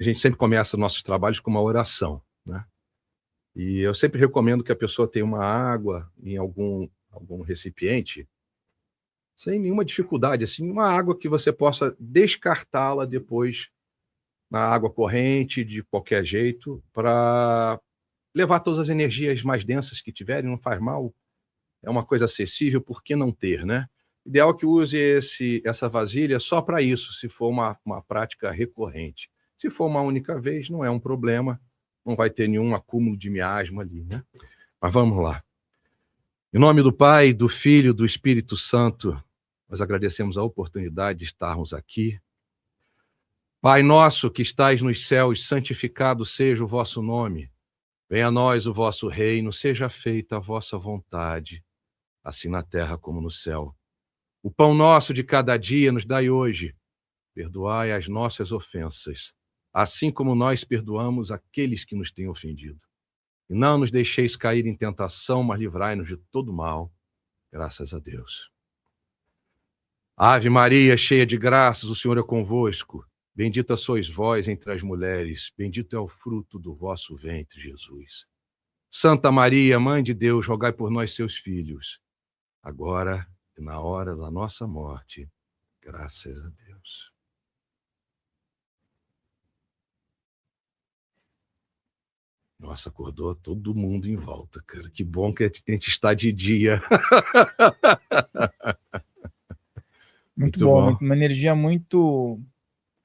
A gente sempre começa nossos trabalhos com uma oração, né? E eu sempre recomendo que a pessoa tenha uma água em algum recipiente, sem nenhuma dificuldade, assim, uma água que você possa descartá-la depois na água corrente, de qualquer jeito, para levar todas as energias mais densas que tiverem, não faz mal, é uma coisa acessível, por que não ter, né? Ideal que use essa vasilha só para isso, se for uma prática recorrente. Se for uma única vez, não é um problema, não vai ter nenhum acúmulo de miasma ali, né? Mas vamos lá. Em nome do Pai, do Filho, do Espírito Santo, nós agradecemos a oportunidade de estarmos aqui. Pai nosso que estais nos céus, santificado seja o vosso nome. Venha a nós o vosso reino, seja feita a vossa vontade, assim na terra como no céu. O pão nosso de cada dia nos dai hoje. Perdoai as nossas ofensas, assim como nós perdoamos aqueles que nos têm ofendido. E não nos deixeis cair em tentação, mas livrai-nos de todo mal. Graças a Deus. Ave Maria, cheia de graças, o Senhor é convosco. Bendita sois vós entre as mulheres, bendito é o fruto do vosso ventre, Jesus. Santa Maria, Mãe de Deus, rogai por nós, seus filhos, agora e na hora da nossa morte. Graças a Deus. Nossa, acordou todo mundo em volta, cara. Que bom que a gente está de dia. Muito bom. Uma energia muito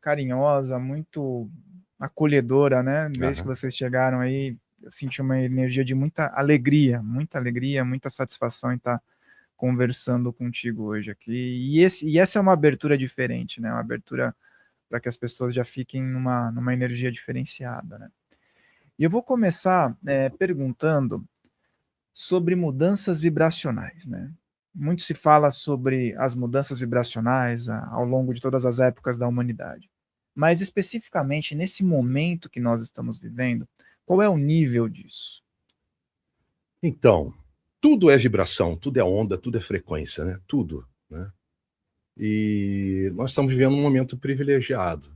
carinhosa, muito acolhedora, né? Desde que vocês chegaram aí, eu senti uma energia de muita alegria, muita satisfação em estar conversando contigo hoje aqui. E essa é uma abertura diferente, né? Uma abertura para que as pessoas já fiquem numa energia diferenciada, né? E eu vou começar perguntando sobre mudanças vibracionais, né? Muito se fala sobre as mudanças vibracionais ao longo de todas as épocas da humanidade. Mas especificamente nesse momento que nós estamos vivendo, qual é o nível disso? Então, tudo é vibração, tudo é onda, tudo é frequência, né? Tudo, né? E nós estamos vivendo um momento privilegiado.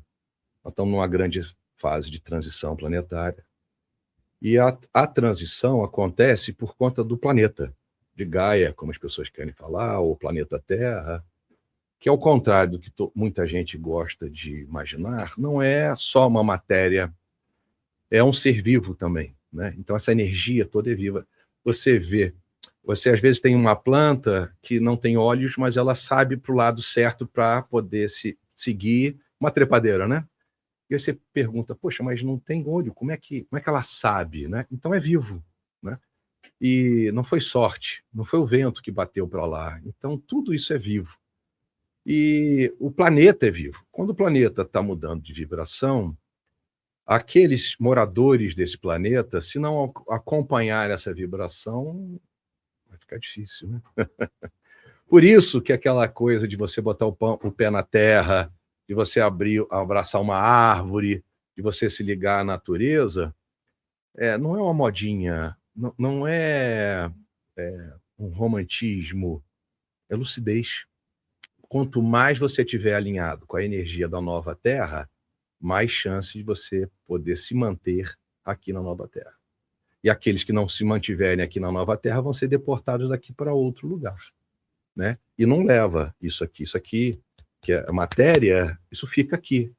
Nós estamos numa grande fase de transição planetária. E a transição acontece por conta do planeta, de Gaia, como as pessoas querem falar, ou planeta Terra, que ao contrário do que muita gente gosta de imaginar, não é só uma matéria, é um ser vivo também, né? Então essa energia toda é viva. Você às vezes tem uma planta que não tem olhos, mas ela sabe para o lado certo para poder seguir uma trepadeira, né? E aí você pergunta, poxa, mas não tem olho, como é que ela sabe, né? Então é vivo, né? E não foi sorte, não foi o vento que bateu para lá. Então tudo isso é vivo. E o planeta é vivo. Quando o planeta está mudando de vibração, aqueles moradores desse planeta, se não acompanhar essa vibração, vai ficar difícil, né? Por isso que aquela coisa de você botar o pé na terra, de você abraçar uma árvore, de você se ligar à natureza, não é uma modinha, não é um romantismo, é lucidez. Quanto mais você estiver alinhado com a energia da nova Terra, mais chance de você poder se manter aqui na nova Terra. E aqueles que não se mantiverem aqui na nova Terra vão ser deportados daqui para outro lugar, né? E não leva isso aqui, que é matéria, isso fica aqui,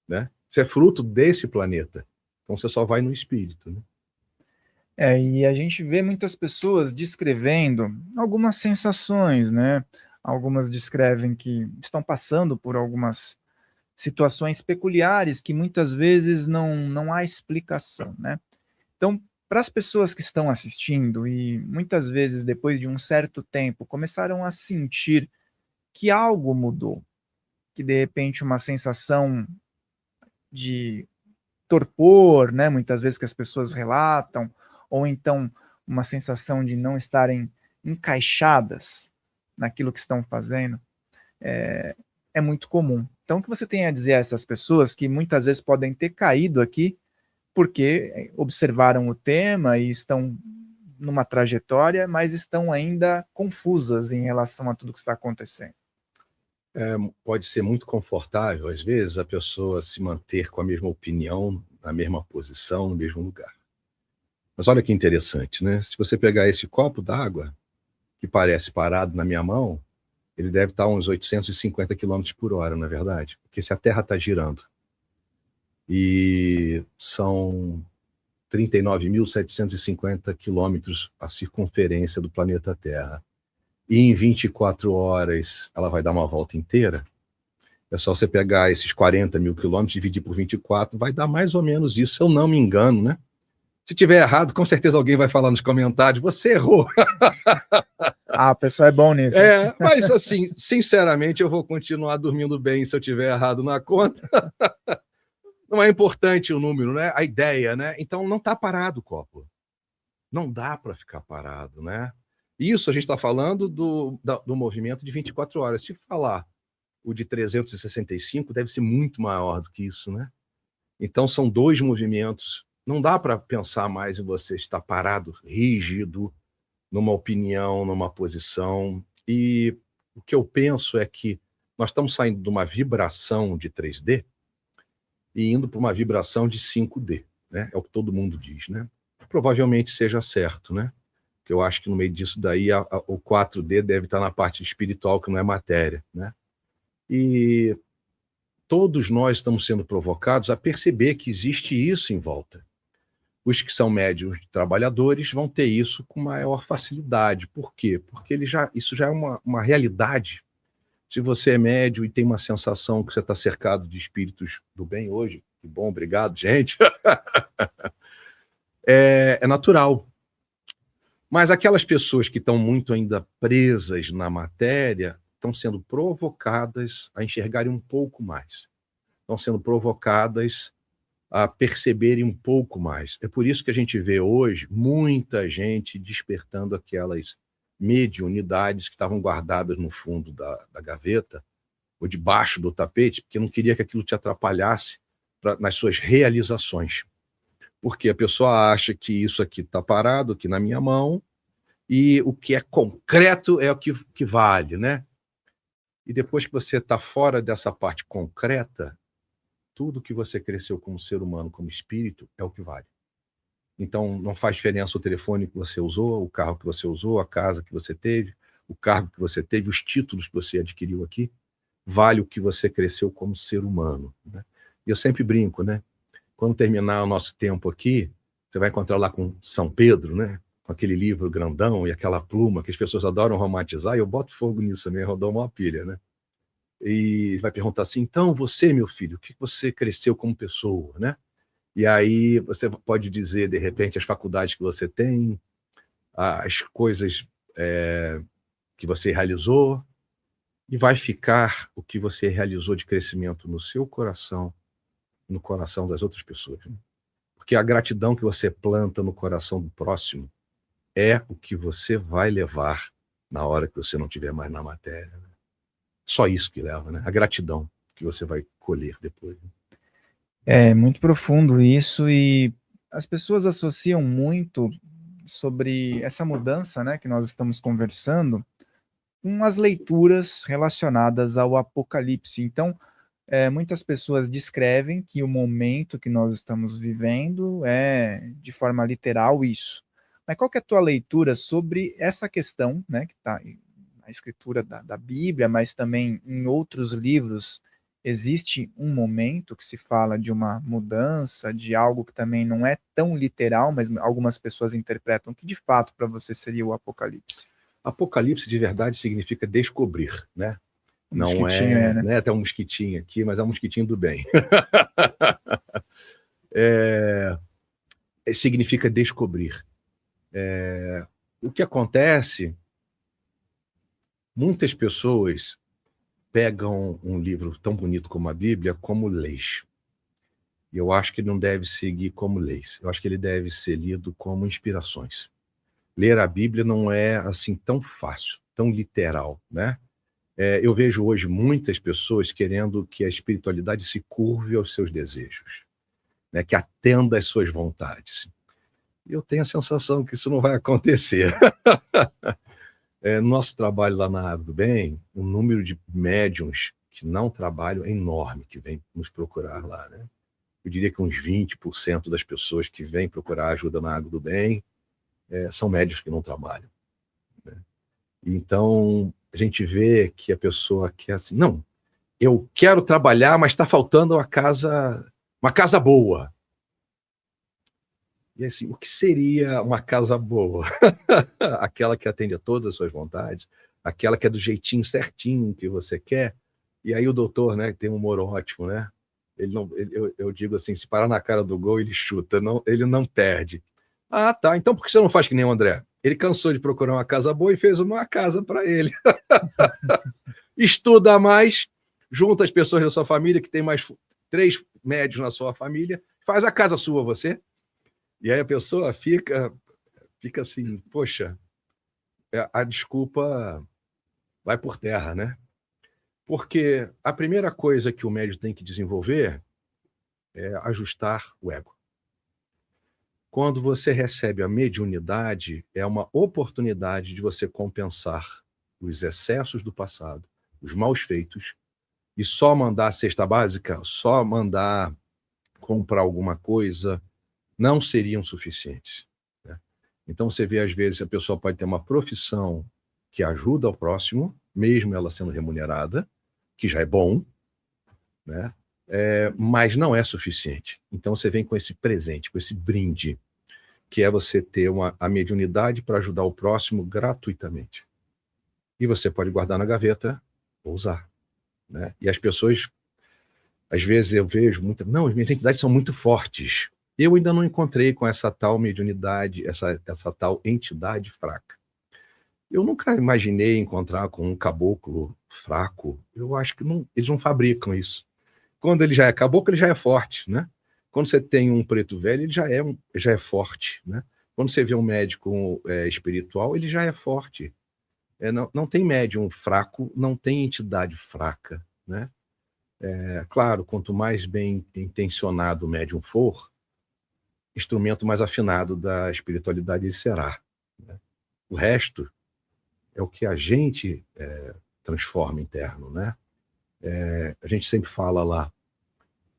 né? Isso é fruto desse planeta. Então você só vai no espírito, né? E a gente vê muitas pessoas descrevendo algumas sensações, né? Algumas descrevem que estão passando por algumas situações peculiares que muitas vezes não há explicação, né? Então, para as pessoas que estão assistindo e muitas vezes depois de um certo tempo começaram a sentir que algo mudou, que de repente uma sensação de torpor, né, muitas vezes que as pessoas relatam, ou então uma sensação de não estarem encaixadas naquilo que estão fazendo, é muito comum. Então, o que você tem a dizer a essas pessoas que muitas vezes podem ter caído aqui porque observaram o tema e estão numa trajetória, mas estão ainda confusas em relação a tudo que está acontecendo? pode ser muito confortável, às vezes, a pessoa se manter com a mesma opinião, na mesma posição, no mesmo lugar. Mas olha que interessante, né? Se você pegar esse copo d'água, que parece parado na minha mão, ele deve estar a uns 850 km por hora, não é verdade? Porque se a Terra está girando e são 39.750 quilômetros a circunferência do planeta Terra, e em 24 horas ela vai dar uma volta inteira, é só você pegar esses 40 mil quilômetros, dividir por 24, vai dar mais ou menos isso, se eu não me engano, né? Se tiver errado, com certeza alguém vai falar nos comentários, você errou. Ah, o pessoal é bom nisso. Mas assim, sinceramente, eu vou continuar dormindo bem se eu tiver errado na conta. Não é importante o número, né? A ideia, né? Então não está parado o copo. Não dá para ficar parado, né? Isso a gente está falando do movimento de 24 horas. Se falar o de 365, deve ser muito maior do que isso, né? Então são 2 movimentos. Não dá para pensar mais em você estar parado, rígido, numa opinião, numa posição. E o que eu penso é que nós estamos saindo de uma vibração de 3D e indo para uma vibração de 5D, né? É o que todo mundo diz, né? Provavelmente seja certo, né? Porque eu acho que no meio disso daí o 4D deve estar na parte espiritual, que não é matéria, né? E todos nós estamos sendo provocados a perceber que existe isso em volta. Os que são médiuns trabalhadores vão ter isso com maior facilidade. Por quê? Porque isso já é uma realidade. Se você é médium e tem uma sensação que você está cercado de espíritos do bem hoje, que bom, obrigado, gente, é natural. Mas aquelas pessoas que estão muito ainda presas na matéria estão sendo provocadas a enxergarem um pouco mais. Estão sendo provocadas a perceberem um pouco mais. É por isso que a gente vê hoje muita gente despertando aquelas mediunidades que estavam guardadas no fundo da gaveta ou debaixo do tapete, porque não queria que aquilo te atrapalhasse nas suas realizações. Porque a pessoa acha que isso aqui está parado aqui na minha mão e o que é concreto é o que vale, né? E depois que você está fora dessa parte concreta, tudo que você cresceu como ser humano, como espírito, é o que vale. Então, não faz diferença o telefone que você usou, o carro que você usou, a casa que você teve, o cargo que você teve, os títulos que você adquiriu aqui. Vale o que você cresceu como ser humano, né? E eu sempre brinco, né? Quando terminar o nosso tempo aqui, você vai encontrar lá com São Pedro, né? Com aquele livro grandão e aquela pluma que as pessoas adoram romantizar, e eu boto fogo nisso mesmo, eu dou uma pilha, né? E vai perguntar assim, então você, meu filho, o que você cresceu como pessoa, né? E aí você pode dizer, de repente, as faculdades que você tem, as coisas que você realizou, e vai ficar o que você realizou de crescimento no seu coração, no coração das outras pessoas. Né? Porque a gratidão que você planta no coração do próximo é o que você vai levar na hora que você não estiver mais na matéria. Né? Só isso que leva, né? A gratidão que você vai colher depois. Né? É muito profundo isso, e as pessoas associam muito sobre essa mudança, né, que nós estamos conversando, com as leituras relacionadas ao Apocalipse. Então, muitas pessoas descrevem que o momento que nós estamos vivendo é, de forma literal, isso. Mas qual que é a tua leitura sobre essa questão, né, que está na escritura da Bíblia, mas também em outros livros? Existe um momento que se fala de uma mudança, de algo que também não é tão literal, mas algumas pessoas interpretam que de fato para você seria o Apocalipse. Apocalipse de verdade significa descobrir, né? Um não mosquitinho, né? Até um mosquitinho aqui, mas é um mosquitinho do bem. Significa descobrir. O que acontece, muitas pessoas pegam um livro tão bonito como a Bíblia como leis. E eu acho que não deve seguir como leis. Eu acho que ele deve ser lido como inspirações. Ler a Bíblia não é assim tão fácil, tão literal, né? Eu vejo hoje muitas pessoas querendo que a espiritualidade se curve aos seus desejos, né? Que atenda às suas vontades. Eu tenho a sensação que isso não vai acontecer. Nosso trabalho lá na Água do Bem, o número de médiuns que não trabalham é enorme, que vem nos procurar lá, né? Eu diria que uns 20% das pessoas que vêm procurar ajuda na Água do Bem são médiuns que não trabalham, né? Então, a gente vê que a pessoa quer assim, não, eu quero trabalhar, mas está faltando uma casa boa. E assim, o que seria uma casa boa? Aquela que atende a todas as suas vontades, aquela que é do jeitinho certinho que você quer. E aí o doutor, né, tem um humor ótimo, né? Eu digo assim, se parar na cara do gol, ele chuta, ele não perde. Ah, tá, então por que você não faz que nem o André? Ele cansou de procurar uma casa boa e fez uma casa para ele. Estuda mais, junta as pessoas da sua família, que tem mais 3 médios na sua família, faz a casa sua você. E aí a pessoa fica assim, poxa, a desculpa vai por terra, né? Porque a primeira coisa que o médium tem que desenvolver é ajustar o ego. Quando você recebe a mediunidade, é uma oportunidade de você compensar os excessos do passado, os maus feitos, e só mandar a cesta básica, só mandar comprar alguma coisa, não seriam suficientes, né? Então você vê, às vezes, a pessoa pode ter uma profissão que ajuda ao próximo, mesmo ela sendo remunerada, que já é bom, né? Mas não é suficiente. Então você vem com esse presente, com esse brinde, que é você ter a mediunidade para ajudar o próximo gratuitamente. E você pode guardar na gaveta ou usar, né? E as pessoas, às vezes eu vejo não, as minhas entidades são muito fortes. Eu ainda não encontrei com essa tal mediunidade, essa tal entidade fraca. Eu nunca imaginei encontrar com um caboclo fraco. Eu acho que eles não fabricam isso. Quando ele já é caboclo, ele já é forte, né? Quando você tem um preto velho, ele já é forte, né? Quando você vê um médico espiritual, ele já é forte. Não tem médium fraco, não tem entidade fraca, né? Claro, quanto mais bem intencionado o médium for, instrumento mais afinado da espiritualidade ele será, né? O resto é o que a gente transforma interno, né? A gente sempre fala lá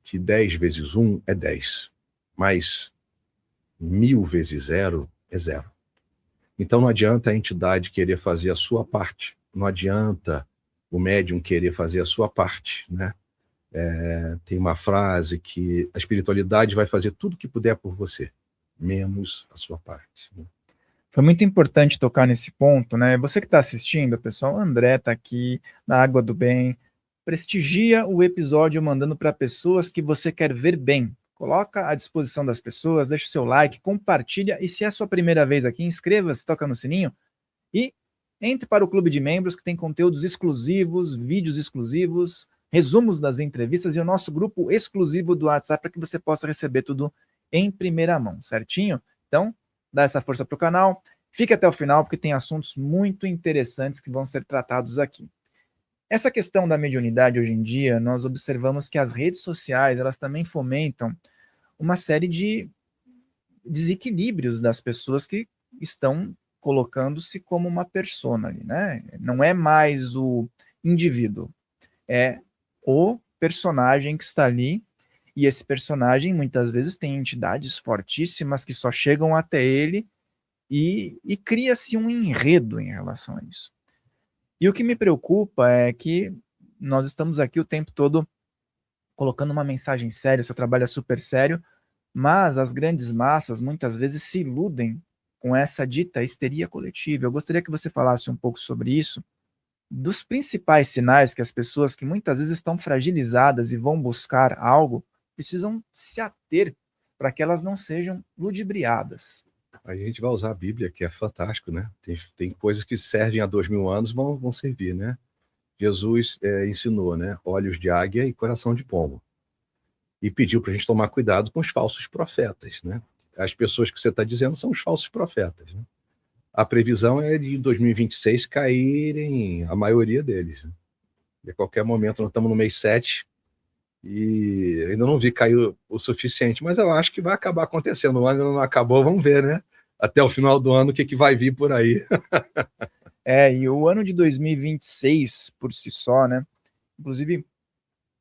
que 10 vezes 1 é 10, mas 1000 vezes 0 é 0. Então não adianta a entidade querer fazer a sua parte, não adianta o médium querer fazer a sua parte, né? Tem uma frase que a espiritualidade vai fazer tudo o que puder por você, menos a sua parte, né? Foi muito importante tocar nesse ponto, né? Você que está assistindo, pessoal, o André está aqui na Água do Bem. Prestigia o episódio mandando para pessoas que você quer ver bem. Coloca à disposição das pessoas, deixa o seu like, compartilha, e se é a sua primeira vez aqui, inscreva-se, toca no sininho e entre para o clube de membros que tem conteúdos exclusivos, vídeos exclusivos, resumos das entrevistas e o nosso grupo exclusivo do WhatsApp para que você possa receber tudo em primeira mão, certinho? Então, dá essa força para o canal, fique até o final porque tem assuntos muito interessantes que vão ser tratados aqui. Essa questão da mediunidade hoje em dia, nós observamos que as redes sociais, elas também fomentam uma série de desequilíbrios das pessoas que estão colocando-se como uma persona ali, né? Não é mais o indivíduo, é o personagem que está ali, e esse personagem muitas vezes tem entidades fortíssimas que só chegam até ele e cria-se um enredo em relação a isso. E o que me preocupa é que nós estamos aqui o tempo todo colocando uma mensagem séria, o seu trabalho é super sério, mas as grandes massas muitas vezes se iludem com essa dita histeria coletiva. Eu gostaria que você falasse um pouco sobre isso, dos principais sinais que as pessoas que muitas vezes estão fragilizadas e vão buscar algo, precisam se ater para que elas não sejam ludibriadas. A gente vai usar a Bíblia, que é fantástico, né? Tem coisas que servem há 2000 anos, vão servir, né? Jesus ensinou, né? Olhos de águia e coração de pombo. E pediu para a gente tomar cuidado com os falsos profetas, né? As pessoas que você está dizendo são os falsos profetas, né? A previsão é de 2026 caírem a maioria deles, né? E a qualquer momento, nós estamos no mês 7 e ainda não vi cair o suficiente, mas eu acho que vai acabar acontecendo. O ano não acabou, vamos ver, né? Até o final do ano, o que vai vir por aí. E o ano de 2026, por si só, né? Inclusive,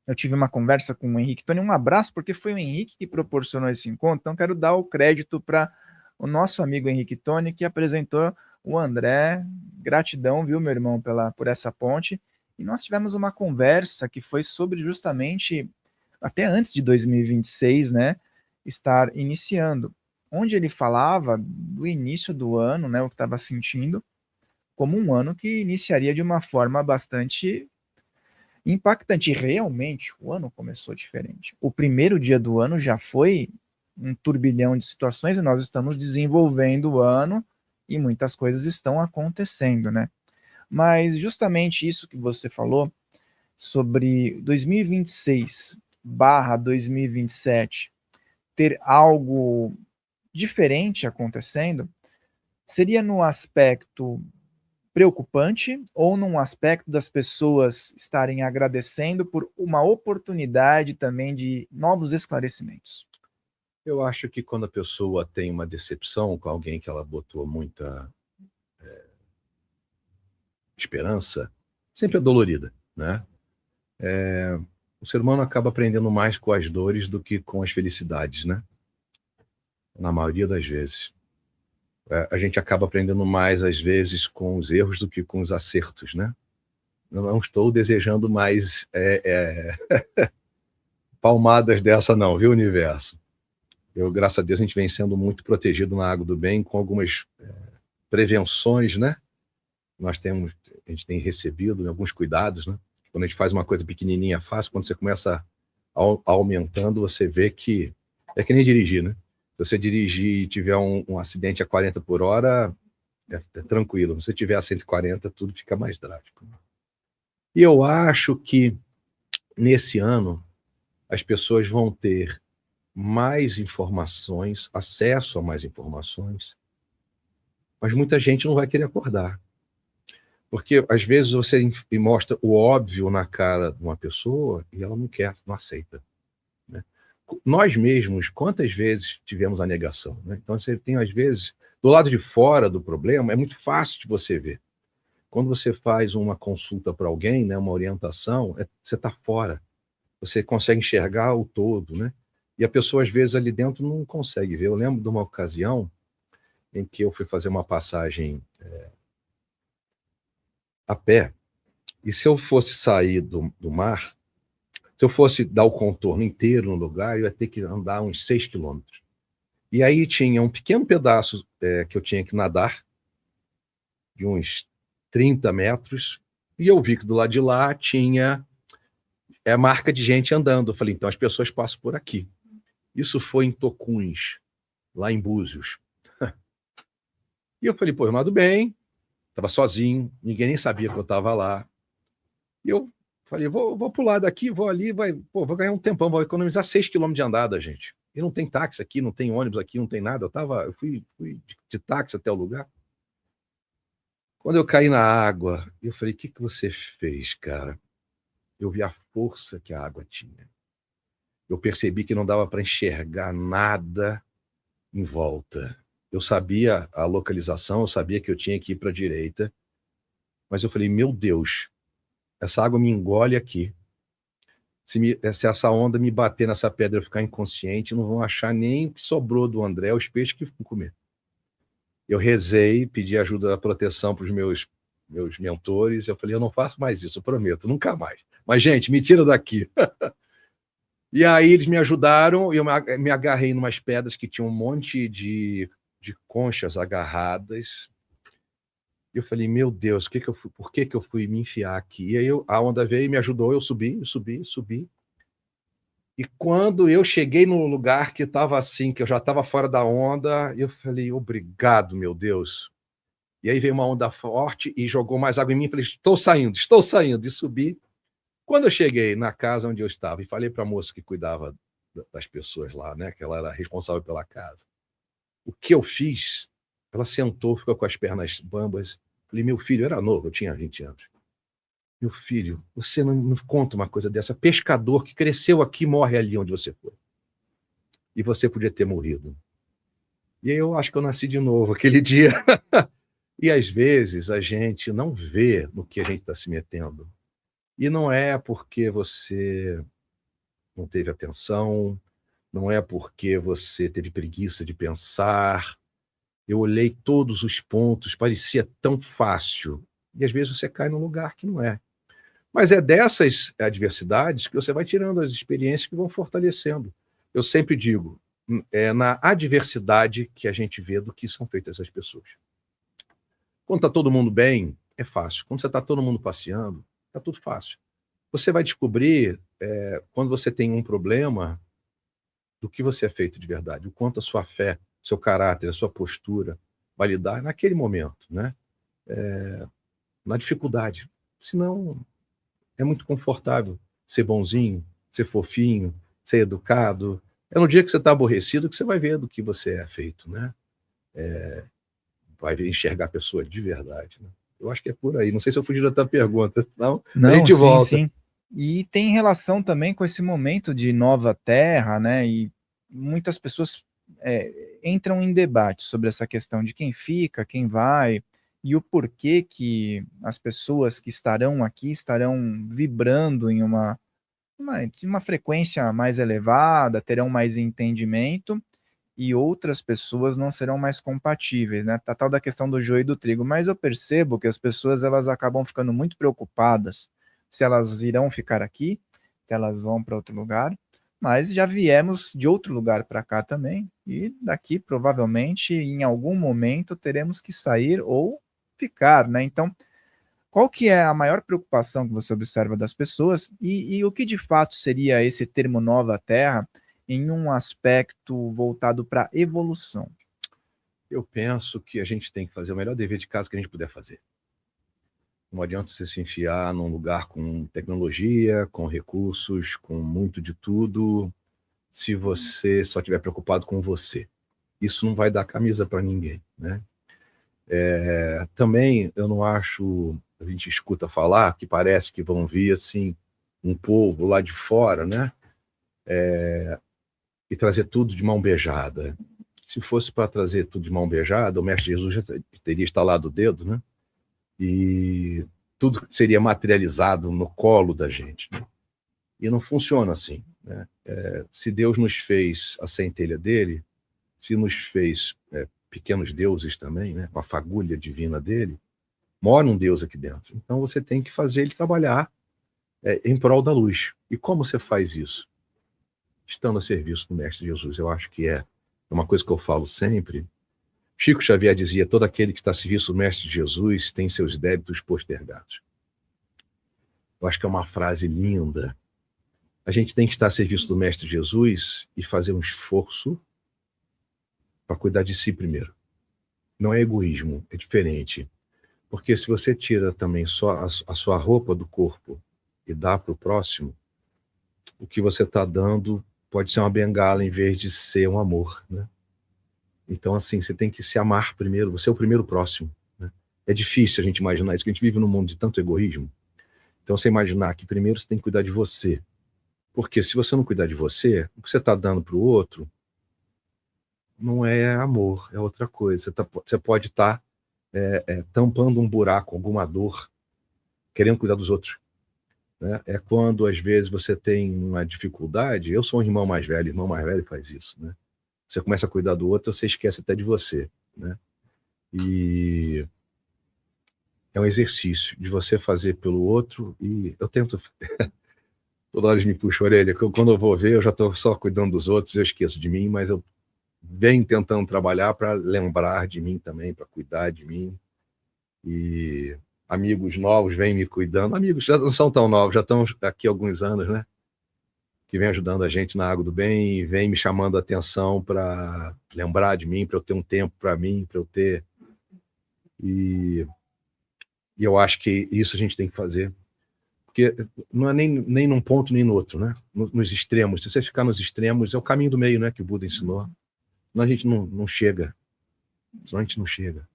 eu tive uma conversa com o Henrique Tony, um abraço, porque foi o Henrique que proporcionou esse encontro, então quero dar o crédito para o nosso amigo Henrique Tony, que apresentou o André. Gratidão, viu, meu irmão, por essa ponte. E nós tivemos uma conversa que foi sobre justamente, até antes de 2026, né, estar iniciando, onde ele falava do início do ano, né, o que estava sentindo, como um ano que iniciaria de uma forma bastante impactante. E realmente, o ano começou diferente. O primeiro dia do ano já foi um turbilhão de situações e nós estamos desenvolvendo o ano e muitas coisas estão acontecendo, né? Mas justamente isso que você falou sobre 2026/2027 ter algo diferente acontecendo, seria no aspecto preocupante ou num aspecto das pessoas estarem agradecendo por uma oportunidade também de novos esclarecimentos? Eu acho que quando a pessoa tem uma decepção com alguém que ela botou muita esperança, sempre é dolorida, né? O ser humano acaba aprendendo mais com as dores do que com as felicidades, né? Na maioria das vezes. A gente acaba aprendendo mais, às vezes, com os erros do que com os acertos, né? Eu não estou desejando mais palmadas dessa não, viu, universo? Graças a Deus, a gente vem sendo muito protegido na Água do Bem com algumas prevenções, né? A gente tem recebido, né, alguns cuidados, né? Quando a gente faz uma coisa pequenininha, fácil, quando você começa aumentando, você vê que é que nem dirigir, né? Se você dirigir e tiver um acidente a 40 por hora, é tranquilo. Se você tiver a 140, tudo fica mais drástico. E eu acho que nesse ano as pessoas vão ter mais informações, acesso a mais informações, mas muita gente não vai querer acordar. Porque às vezes você mostra o óbvio na cara de uma pessoa e ela não quer, não aceita, né? Nós mesmos, quantas vezes tivemos a negação, né? Então você tem, às vezes, do lado de fora do problema, é muito fácil de você ver. Quando você faz uma consulta para alguém, né, uma orientação, você está fora. Você consegue enxergar o todo, né? E a pessoa, às vezes, ali dentro não consegue ver. Eu lembro de uma ocasião em que eu fui fazer uma passagem a pé, e se eu fosse sair do mar, se eu fosse dar o contorno inteiro no lugar, eu ia ter que andar uns 6 quilômetros. E aí tinha um pequeno pedaço que eu tinha que nadar, de uns 30 metros, e eu vi que do lado de lá tinha marca de gente andando. Eu falei, então as pessoas passam por aqui. Isso foi em Tocuns, lá em Búzios. E eu falei, pô, eu nado bem, estava sozinho, ninguém nem sabia que eu estava lá. E eu falei, vou pular daqui, vou ali, vou ganhar um tempão, vou economizar 6 quilômetros de andada, gente. E não tem táxi aqui, não tem ônibus aqui, não tem nada. Eu fui de táxi até o lugar. Quando eu caí na água, eu falei, o que você fez, cara? Eu vi a força que a água tinha. Eu percebi que não dava para enxergar nada em volta. Eu sabia a localização, eu sabia que eu tinha que ir para a direita, mas eu falei, meu Deus, essa água me engole aqui. Se essa onda me bater nessa pedra e eu ficar inconsciente, não vão achar nem o que sobrou do André, os peixes que vão comer. Eu rezei, pedi ajuda da proteção para os meus mentores, eu falei, eu não faço mais isso, eu prometo, nunca mais. Mas, gente, me tira daqui. E aí eles me ajudaram, e eu me agarrei em umas pedras que tinham um monte de conchas agarradas. E eu falei, meu Deus, por que eu fui me enfiar aqui? E aí a onda veio e me ajudou, eu subi. E quando eu cheguei no lugar que estava assim, que eu já estava fora da onda, eu falei, obrigado, meu Deus. E aí veio uma onda forte e jogou mais água em mim. Eu falei, estou saindo. E subi. Quando eu cheguei na casa onde eu estava e falei para a moça que cuidava das pessoas lá, né, que ela era responsável pela casa, o que eu fiz, ela sentou, ficou com as pernas bambas. Falei, meu filho, era novo, eu tinha 20 anos. Meu filho, você não me conta uma coisa dessa. Pescador que cresceu aqui morre ali onde você foi. E você podia ter morrido. E aí eu acho que eu nasci de novo aquele dia. E às vezes a gente não vê no que a gente está se metendo. E não é porque você não teve atenção, não é porque você teve preguiça de pensar. Eu olhei todos os pontos, parecia tão fácil. E às vezes você cai num lugar que não é. Mas é dessas adversidades que você vai tirando as experiências que vão fortalecendo. Eu sempre digo, é na adversidade que a gente vê do que são feitas as pessoas. Quando está todo mundo bem, é fácil. Quando você está todo mundo passeando, está tudo fácil. Você vai descobrir, quando você tem um problema, do que você é feito de verdade, o quanto a sua fé, seu caráter, a sua postura vai lidar naquele momento, né? Na dificuldade. Senão, é muito confortável ser bonzinho, ser fofinho, ser educado. É no dia que você está aborrecido que você vai ver do que você é feito, né? Vai enxergar a pessoa de verdade, né? Eu acho que é por aí. Não sei se eu fugi da tua pergunta, senão a Não, gente sim, volta. sim. E tem relação também com esse momento de nova terra, né? E muitas pessoas entram em debate sobre essa questão de quem fica, quem vai, e o porquê que as pessoas que estarão aqui estarão vibrando em uma frequência mais elevada, terão mais entendimento, e outras pessoas não serão mais compatíveis, né? A tal da questão do joio e do trigo. Mas eu percebo que as pessoas elas acabam ficando muito preocupadas se elas irão ficar aqui, se elas vão para outro lugar. Mas já viemos de outro lugar para cá também, e daqui provavelmente em algum momento teremos que sair ou ficar, né? Então, qual que é a maior preocupação que você observa das pessoas e o que de fato seria esse termo nova terra em um aspecto voltado para evolução? Eu penso que a gente tem que fazer o melhor dever de casa que a gente puder fazer. Não adianta você se enfiar num lugar com tecnologia, com recursos, com muito de tudo, se você só estiver preocupado com você. Isso não vai dar camisa para ninguém, né? Também eu não acho, a gente escuta falar que parece que vão vir assim um povo lá de fora, né? E trazer tudo de mão beijada. Se fosse para trazer tudo de mão beijada, o Mestre Jesus já teria estalado o dedo, né? E tudo seria materializado no colo da gente, né? E não funciona assim, né? Se Deus nos fez a centelha dele, se nos fez pequenos deuses também, né? Com a fagulha divina dele, mora um Deus aqui dentro. Então você tem que fazer ele trabalhar em prol da luz. E como você faz isso? Estando a serviço do Mestre Jesus. Eu acho que é uma coisa que eu falo sempre. Chico Xavier dizia: todo aquele que está a serviço do Mestre Jesus tem seus débitos postergados. Eu acho que é uma frase linda. A gente tem que estar a serviço do Mestre Jesus e fazer um esforço para cuidar de si primeiro. Não é egoísmo, é diferente. Porque se você tira também só a sua roupa do corpo e dá para o próximo, o que você está dando pode ser uma bengala em vez de ser um amor, né? Então, assim, você tem que se amar primeiro, você é o primeiro próximo, né? É difícil a gente imaginar isso, que a gente vive num mundo de tanto egoísmo. Então, você imaginar que primeiro você tem que cuidar de você. Porque se você não cuidar de você, o que você está dando para o outro não é amor, é outra coisa. Você pode estar tampando um buraco, alguma dor, querendo cuidar dos outros, né? É quando, às vezes, você tem uma dificuldade. Eu sou um irmão mais velho, irmão mais velho faz isso, né? Você começa a cuidar do outro, você esquece até de você, né? E é um exercício de você fazer pelo outro, e eu tento, toda hora eles me puxam a orelha, que quando eu vou ver, eu já estou só cuidando dos outros, eu esqueço de mim, mas eu venho tentando trabalhar para lembrar de mim também, para cuidar de mim. E amigos novos vêm me cuidando, amigos já não são tão novos, já estão aqui há alguns anos, né? Que vem ajudando a gente na Água do Bem e vem me chamando a atenção para lembrar de mim, para eu ter um tempo para mim, para eu ter. E eu acho que isso a gente tem que fazer, porque não é nem num ponto nem no outro, né? Nos extremos. Se você ficar nos extremos, é o caminho do meio, né? Que o Buda ensinou. Senão a gente não chega. Senão a gente não chega.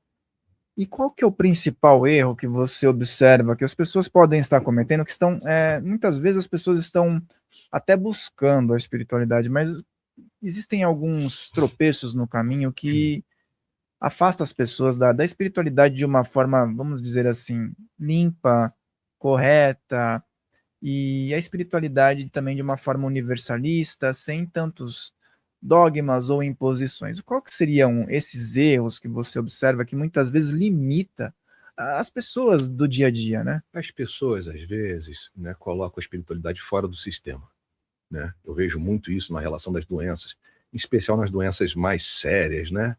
E qual que é o principal erro que você observa que as pessoas podem estar cometendo, que estão, muitas vezes as pessoas estão até buscando a espiritualidade, mas existem alguns tropeços no caminho que afasta as pessoas da espiritualidade de uma forma, vamos dizer assim, limpa, correta, e a espiritualidade também de uma forma universalista, sem tantos dogmas ou imposições. Qual que seriam esses erros que você observa que muitas vezes limita as pessoas do dia a dia, né? As pessoas, às vezes, né, colocam a espiritualidade fora do sistema. Né? Eu vejo muito isso na relação das doenças, em especial nas doenças mais sérias, né?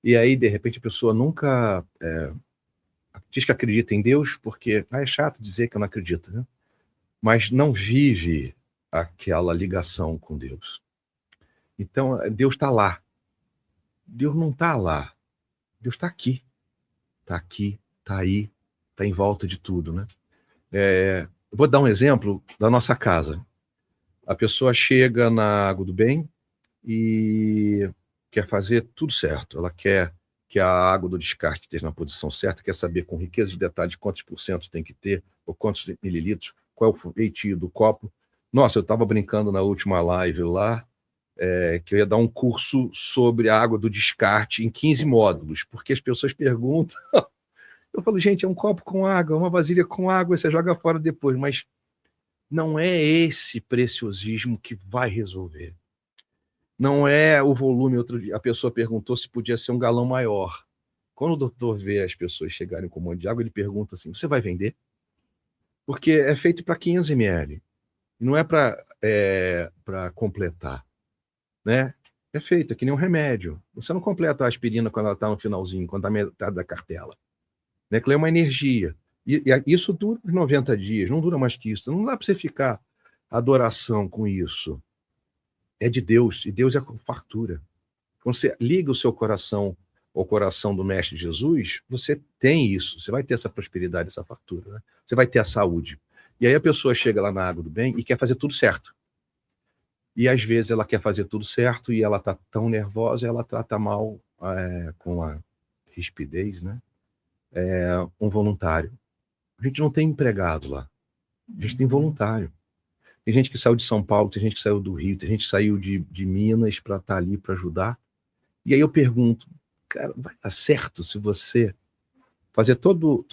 E aí, de repente, a pessoa nunca diz que acredita em Deus, porque é chato dizer que eu não acredito, né? Mas não vive aquela ligação com Deus. Então, Deus está lá. Deus não está lá. Deus está aqui. Está aqui, está aí, está em volta de tudo, né? Eu vou dar um exemplo da nossa casa. A pessoa chega na Água do Bem e quer fazer tudo certo. Ela quer que a água do descarte esteja na posição certa, quer saber com riqueza de detalhes quantos por cento tem que ter, ou quantos mililitros, qual é o feitio do copo. Nossa, eu estava brincando na última live lá, que eu ia dar um curso sobre a água do descarte em 15 módulos, porque as pessoas perguntam. Eu falo, gente, é um copo com água, uma vasilha com água, você joga fora depois, mas não é esse preciosismo que vai resolver. Não é o volume. Outro dia, a pessoa perguntou se podia ser um galão maior. Quando o doutor vê as pessoas chegarem com um monte de água, ele pergunta assim, você vai vender? Porque é feito para 500 ml. Não é para completar. Né? É feito, é que nem um remédio. Você não completa a aspirina quando ela está no finalzinho, quando está metade da cartela. Né? Que é uma energia. E isso dura 90 dias, não dura mais que isso. Não dá para você ficar adoração com isso. É de Deus, e Deus é com fartura. Quando você liga o seu coração ao coração do Mestre Jesus, você tem isso, você vai ter essa prosperidade, essa fartura, né? Você vai ter a saúde. E aí a pessoa chega lá na Água do Bem e quer fazer tudo certo. E às vezes ela quer fazer tudo certo e ela está tão nervosa, ela trata mal, com a rispidez, né? Um voluntário. A gente não tem empregado lá, a gente tem voluntário. Tem gente que saiu de São Paulo, tem gente que saiu do Rio, tem gente que saiu de Minas para estar ali para ajudar. E aí eu pergunto, cara, vai dar certo se você fazer todo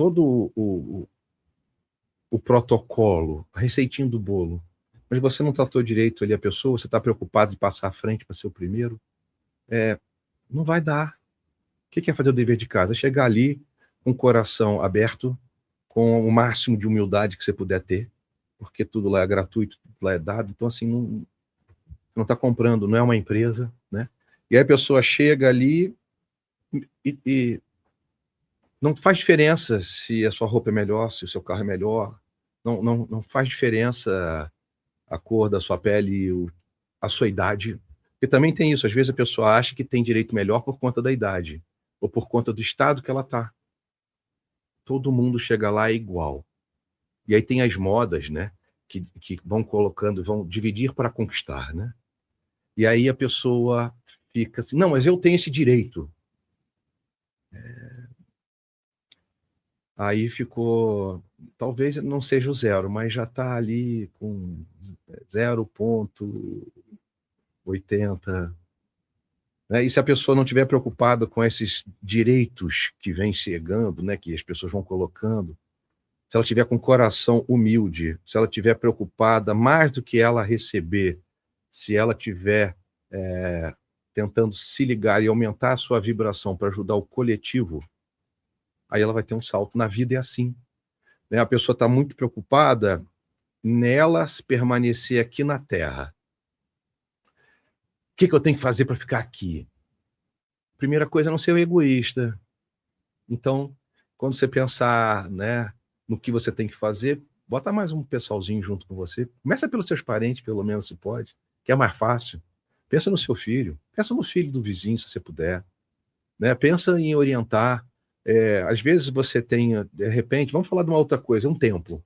o protocolo, a receitinha do bolo, mas você não tratou direito ali a pessoa, você está preocupado de passar à frente para ser o primeiro? Não vai dar. O que é fazer o dever de casa? É chegar ali com o coração aberto, com o máximo de humildade que você puder ter, porque tudo lá é gratuito, tudo lá é dado. Então, assim, não está comprando, não é uma empresa, né? E aí a pessoa chega ali e não faz diferença se a sua roupa é melhor, se o seu carro é melhor. Não faz diferença a cor da sua pele, a sua idade. Porque também tem isso. Às vezes a pessoa acha que tem direito melhor por conta da idade ou por conta do estado que ela está. Todo mundo chega lá igual. E aí tem as modas, né? Que vão colocando, vão dividir para conquistar, né? E aí a pessoa fica assim, não, mas eu tenho esse direito. Aí ficou, talvez não seja o zero, mas já está ali com 0,80. Né? E se a pessoa não estiver preocupada com esses direitos que vêm chegando, né, que as pessoas vão colocando, se ela tiver com o coração humilde, se ela tiver preocupada mais do que ela receber, se ela tiver tentando se ligar e aumentar a sua vibração para ajudar o coletivo, aí ela vai ter um salto. Na vida é assim. Né? A pessoa está muito preocupada nela permanecer aqui na Terra. O que eu tenho que fazer para ficar aqui? Primeira coisa é não ser egoísta. Então, quando você pensar, né, no que você tem que fazer, bota mais um pessoalzinho junto com você. Começa pelos seus parentes, pelo menos, se pode, que é mais fácil. Pensa no seu filho. Pensa no filho do vizinho, se você puder. Né? Pensa em orientar. Às vezes você tem, de repente, vamos falar de uma outra coisa, um tempo.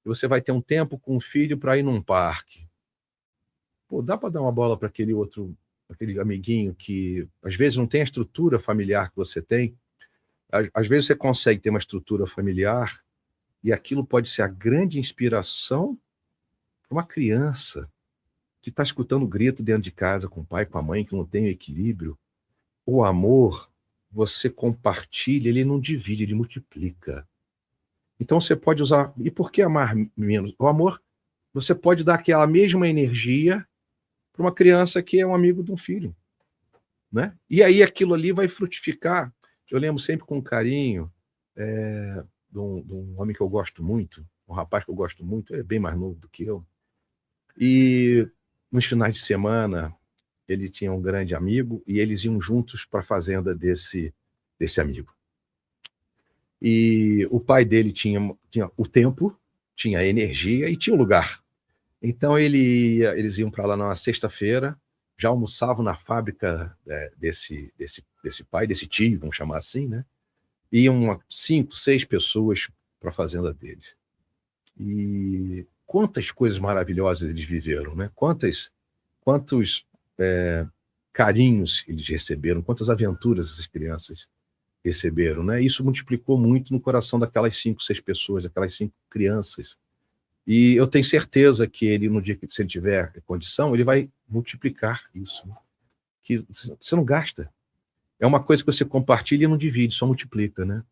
E você vai ter um tempo com o filho para ir num parque. Pô, dá para dar uma bola para aquele amiguinho que às vezes não tem a estrutura familiar que você tem. Às vezes você consegue ter uma estrutura familiar e aquilo pode ser a grande inspiração para uma criança que está escutando grito dentro de casa com o pai, com a mãe, que não tem o equilíbrio, o amor. você compartilha, ele não divide, ele multiplica. Então você pode usar... E por que amar menos? O amor, você pode dar aquela mesma energia para uma criança que é um amigo de um filho, né? E aí aquilo ali vai frutificar. Eu lembro sempre com carinho de um homem que eu gosto muito, um rapaz que eu gosto muito, ele é bem mais novo do que eu. E nos finais de semana, ele tinha um grande amigo e eles iam juntos para a fazenda desse amigo. E o pai dele tinha o tempo, tinha a energia e tinha o lugar. Então eles iam para lá na sexta-feira, já almoçavam na fábrica desse pai, desse tio, vamos chamar assim, né? Iam 5, 6 pessoas para a fazenda deles. E quantas coisas maravilhosas eles viveram, né? Quantos carinhos eles receberam, quantas aventuras essas crianças receberam, né? Isso multiplicou muito no coração daquelas 5, 6 pessoas, daquelas 5 crianças. E eu tenho certeza que ele, no dia que se ele tiver condição, ele vai multiplicar isso. Né? Que você não gasta. É uma coisa que você compartilha e não divide, só multiplica, né?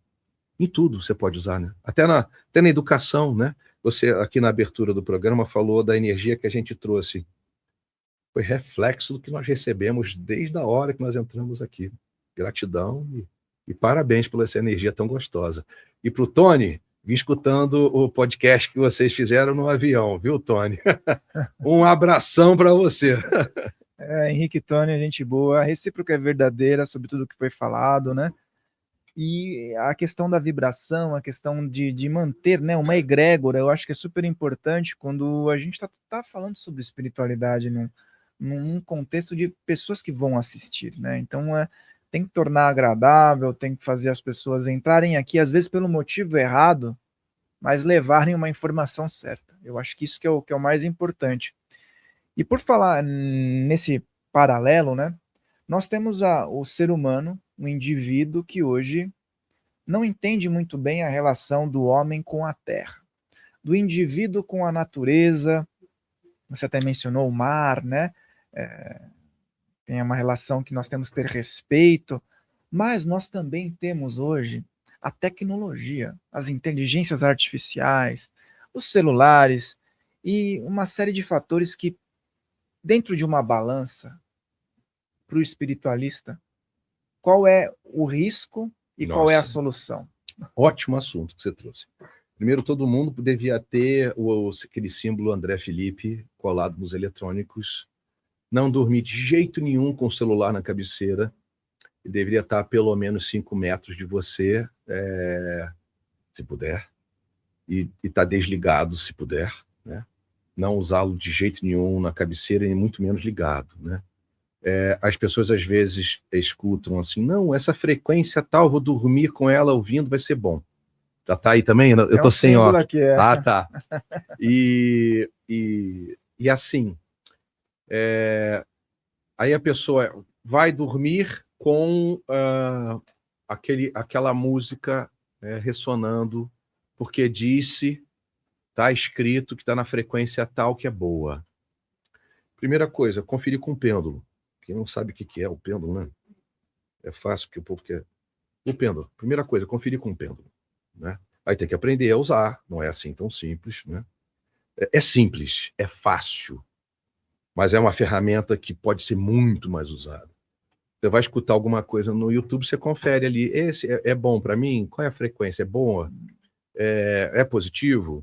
Em tudo você pode usar, né? Até na educação, né? Você, aqui na abertura do programa, falou da energia que a gente trouxe. Foi reflexo do que nós recebemos desde a hora que nós entramos aqui. Gratidão e parabéns por essa energia tão gostosa. E para o Tony, vim escutando o podcast que vocês fizeram no avião, viu, Tony? Um abração para você. Henrique e Tony, gente boa, a recíproca é verdadeira sobre tudo que foi falado, né? E a questão da vibração, a questão de manter, né, uma egrégora, eu acho que é super importante quando a gente tá falando sobre espiritualidade num contexto de pessoas que vão assistir, né? Então tem que tornar agradável, tem que fazer as pessoas entrarem aqui, às vezes pelo motivo errado, mas levarem uma informação certa. Eu acho que isso que é o mais importante. E por falar nesse paralelo, né, nós temos o ser humano, um indivíduo que hoje não entende muito bem a relação do homem com a terra, do indivíduo com a natureza. Você até mencionou o mar, né? Tem uma relação que nós temos que ter respeito, mas nós também temos hoje a tecnologia, as inteligências artificiais, os celulares e uma série de fatores que, dentro de uma balança, para o espiritualista, qual é o risco e qual é a solução? Ótimo assunto que você trouxe. Primeiro, todo mundo devia ter aquele símbolo André Felipe colado nos eletrônicos. Não dormir de jeito nenhum com o celular na cabeceira. Ele deveria estar a pelo menos 5 metros de você, se puder. E estar desligado, se puder. Né? Não usá-lo de jeito nenhum na cabeceira e muito menos ligado. Né? As pessoas às vezes escutam assim, não, essa frequência tal, vou dormir com ela ouvindo, vai ser bom. Já tá aí também? Eu tô sem óculos. Aqui, Ah, tá. E assim, aí a pessoa vai dormir com aquela música ressonando, porque tá escrito que tá na frequência tal que é boa. Primeira coisa, conferir com o pêndulo. Quem não sabe o que é o pêndulo, né? É fácil, porque o povo quer. O pêndulo. Primeira coisa, conferir com o pêndulo. Né? Aí tem que aprender a usar. Não é assim tão simples. Né? É simples, é fácil. Mas é uma ferramenta que pode ser muito mais usada. Você vai escutar alguma coisa no YouTube, você confere ali. Esse é bom para mim? Qual é a frequência? É boa? É positivo?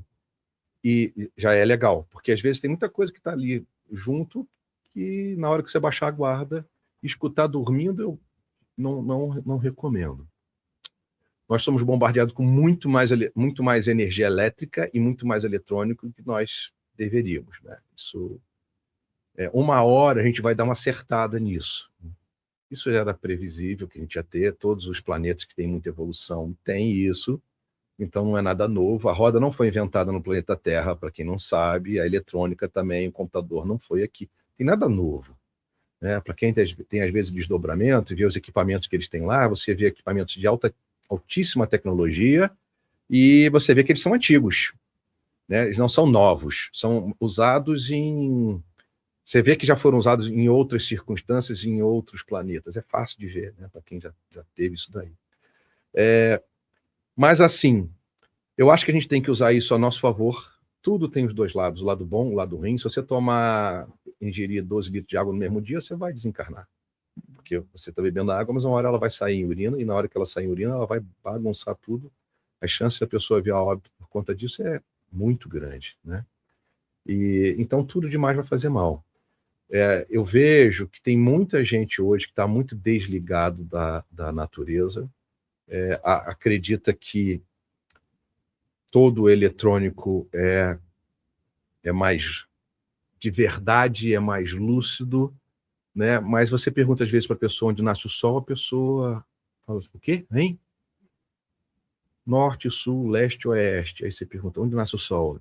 E já é legal. Porque às vezes tem muita coisa que está ali junto que na hora que você baixar a guarda, escutar dormindo, eu não recomendo. Nós somos bombardeados com muito mais energia elétrica e muito mais eletrônico do que nós deveríamos. Né? Isso, uma hora a gente vai dar uma acertada nisso. Isso já era previsível que a gente ia ter, todos os planetas que têm muita evolução têm isso, então não é nada novo. A roda não foi inventada no planeta Terra, para quem não sabe, a eletrônica também, o computador não foi aqui. Tem nada novo. Né? Para quem tem, às vezes, desdobramento e vê os equipamentos que eles têm lá, você vê equipamentos de altíssima tecnologia e você vê que eles são antigos. Né? Eles não são novos, são usados em Você vê que já foram usados em outras circunstâncias, em outros planetas. É fácil de ver, né? Para quem já teve isso daí. Mas, assim, eu acho que a gente tem que usar isso a nosso favor. Tudo tem os dois lados, o lado bom, o lado ruim. Se você ingerir 12 litros de água no mesmo dia, você vai desencarnar. Porque você está bebendo água, mas uma hora ela vai sair em urina, e na hora que ela sair em urina, ela vai bagunçar tudo. A chance da pessoa vir a óbito por conta disso é muito grande, né? Então, tudo demais vai fazer mal. Eu vejo que tem muita gente hoje que está muito desligado da natureza, acredita que todo eletrônico é mais de verdade, é mais lúcido, né? Mas você pergunta às vezes para a pessoa onde nasce o sol, a pessoa fala assim, o quê? Hein? Norte, sul, leste, oeste. Aí você pergunta, onde nasce o sol?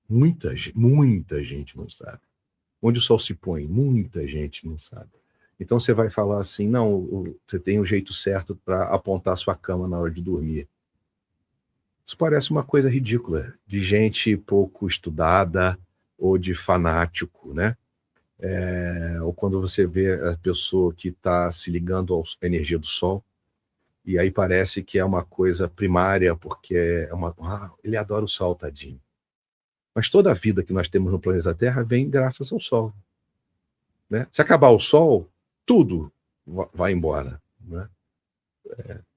Muita gente não sabe. Onde o sol se põe? Muita gente não sabe. Então você vai falar assim, não, você tem um jeito certo para apontar a sua cama na hora de dormir. Isso parece uma coisa ridícula, de gente pouco estudada ou de fanático, né? Ou quando você vê a pessoa que está se ligando à energia do sol, e aí parece que é uma coisa primária, porque ele adora o sol, tadinho. Mas toda a vida que nós temos no planeta Terra vem graças ao sol, né? Se acabar o sol, tudo vai embora, né?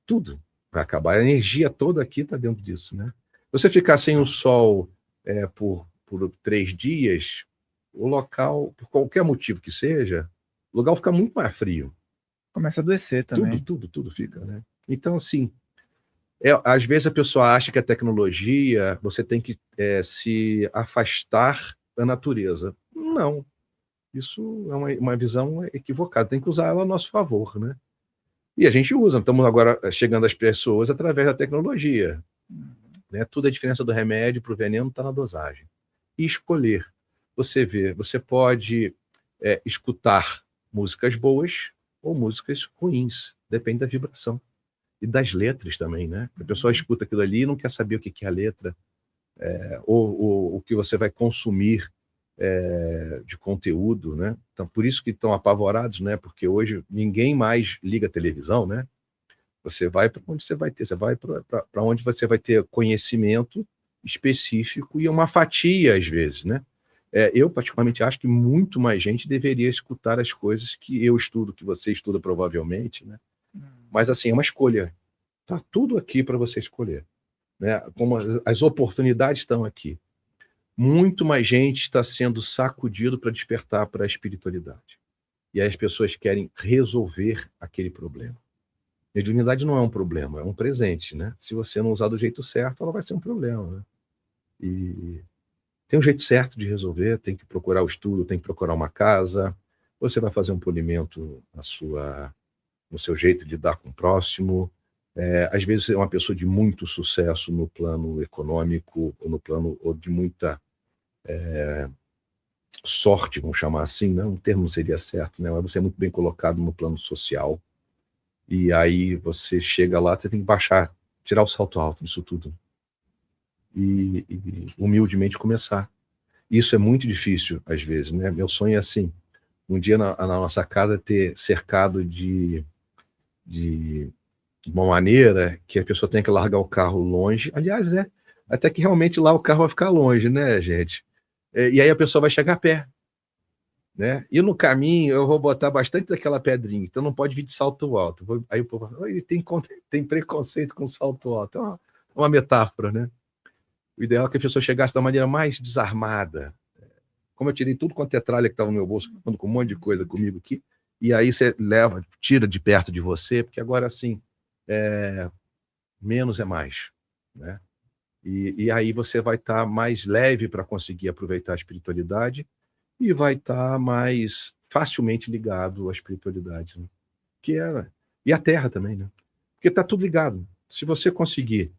Tudo vai acabar. A energia toda aqui está dentro disso, né? Você ficar sem o sol por 3 dias, o local, por qualquer motivo que seja, o lugar fica muito mais frio. Começa a adoecer também. Tudo fica, né? Então, assim, às vezes a pessoa acha que a tecnologia, você tem que se afastar da natureza. Não. Isso é uma visão equivocada. Tem que usar ela a nosso favor, né? E a gente usa. Estamos agora chegando às pessoas através da tecnologia, né? Tudo a diferença do remédio para o veneno está na dosagem. E escolher. Você vê, você pode escutar músicas boas ou músicas ruins. Depende da vibração. E das letras também, né? A pessoa escuta aquilo ali e não quer saber o que é a letra, ou o que você vai consumir de conteúdo, né? Então, por isso que estão apavorados, né? Porque hoje ninguém mais liga a televisão, né? Você vai para onde você vai ter, você vai para onde você vai ter conhecimento específico e uma fatia, às vezes, né? Eu, particularmente, acho que muito mais gente deveria escutar as coisas que eu estudo, que você estuda provavelmente, né? Mas, assim, é uma escolha. Tá tudo aqui para você escolher, né? Como as oportunidades estão aqui. Muito mais gente está sendo sacudido para despertar para a espiritualidade. E aí as pessoas querem resolver aquele problema. Mediunidade não é um problema, é um presente, né? Se você não usar do jeito certo, ela vai ser um problema, né? E tem um jeito certo de resolver, tem que procurar o estudo, tem que procurar uma casa, você vai fazer um polimento no seu jeito de lidar com o próximo. Às vezes é uma pessoa de muito sucesso no plano econômico, ou no plano de muita sorte, vamos chamar assim, né? Um termo não seria certo, né? Mas você é muito bem colocado no plano social. E aí você chega lá, você tem que baixar, tirar o salto alto disso tudo. E humildemente começar. Isso é muito difícil, às vezes, né? Meu sonho é assim, um dia na nossa casa ter cercado de uma maneira que a pessoa tenha que largar o carro longe. Aliás, até que realmente lá o carro vai ficar longe, né, gente? E aí a pessoa vai chegar a pé, né? E no caminho eu vou botar bastante daquela pedrinha, então não pode vir de salto alto. Aí o povo fala, ele tem preconceito com salto alto. É uma metáfora, né? O ideal é que a pessoa chegasse da maneira mais desarmada. Como eu tirei tudo quanto é tralha que estava no meu bolso, com um monte de coisa comigo aqui, e aí você tira de perto de você, porque agora, assim, menos é mais, né? E aí você vai estar mais leve para conseguir aproveitar a espiritualidade e vai estar mais facilmente ligado à espiritualidade, né? E a Terra também, né? Porque está tudo ligado. Se você conseguir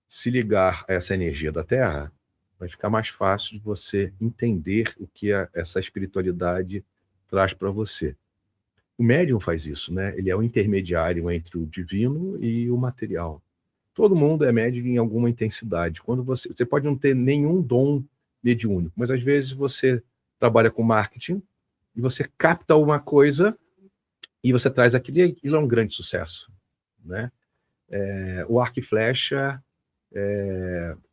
se ligar a essa energia da Terra, vai ficar mais fácil de você entender o que essa espiritualidade traz para você. O médium faz isso, né? Ele é o intermediário entre o divino e o material. Todo mundo é médium em alguma intensidade. Quando você pode não ter nenhum dom mediúnico, mas às vezes você trabalha com marketing, e você capta uma coisa e você traz aquilo é um grande sucesso, né? O arco e flecha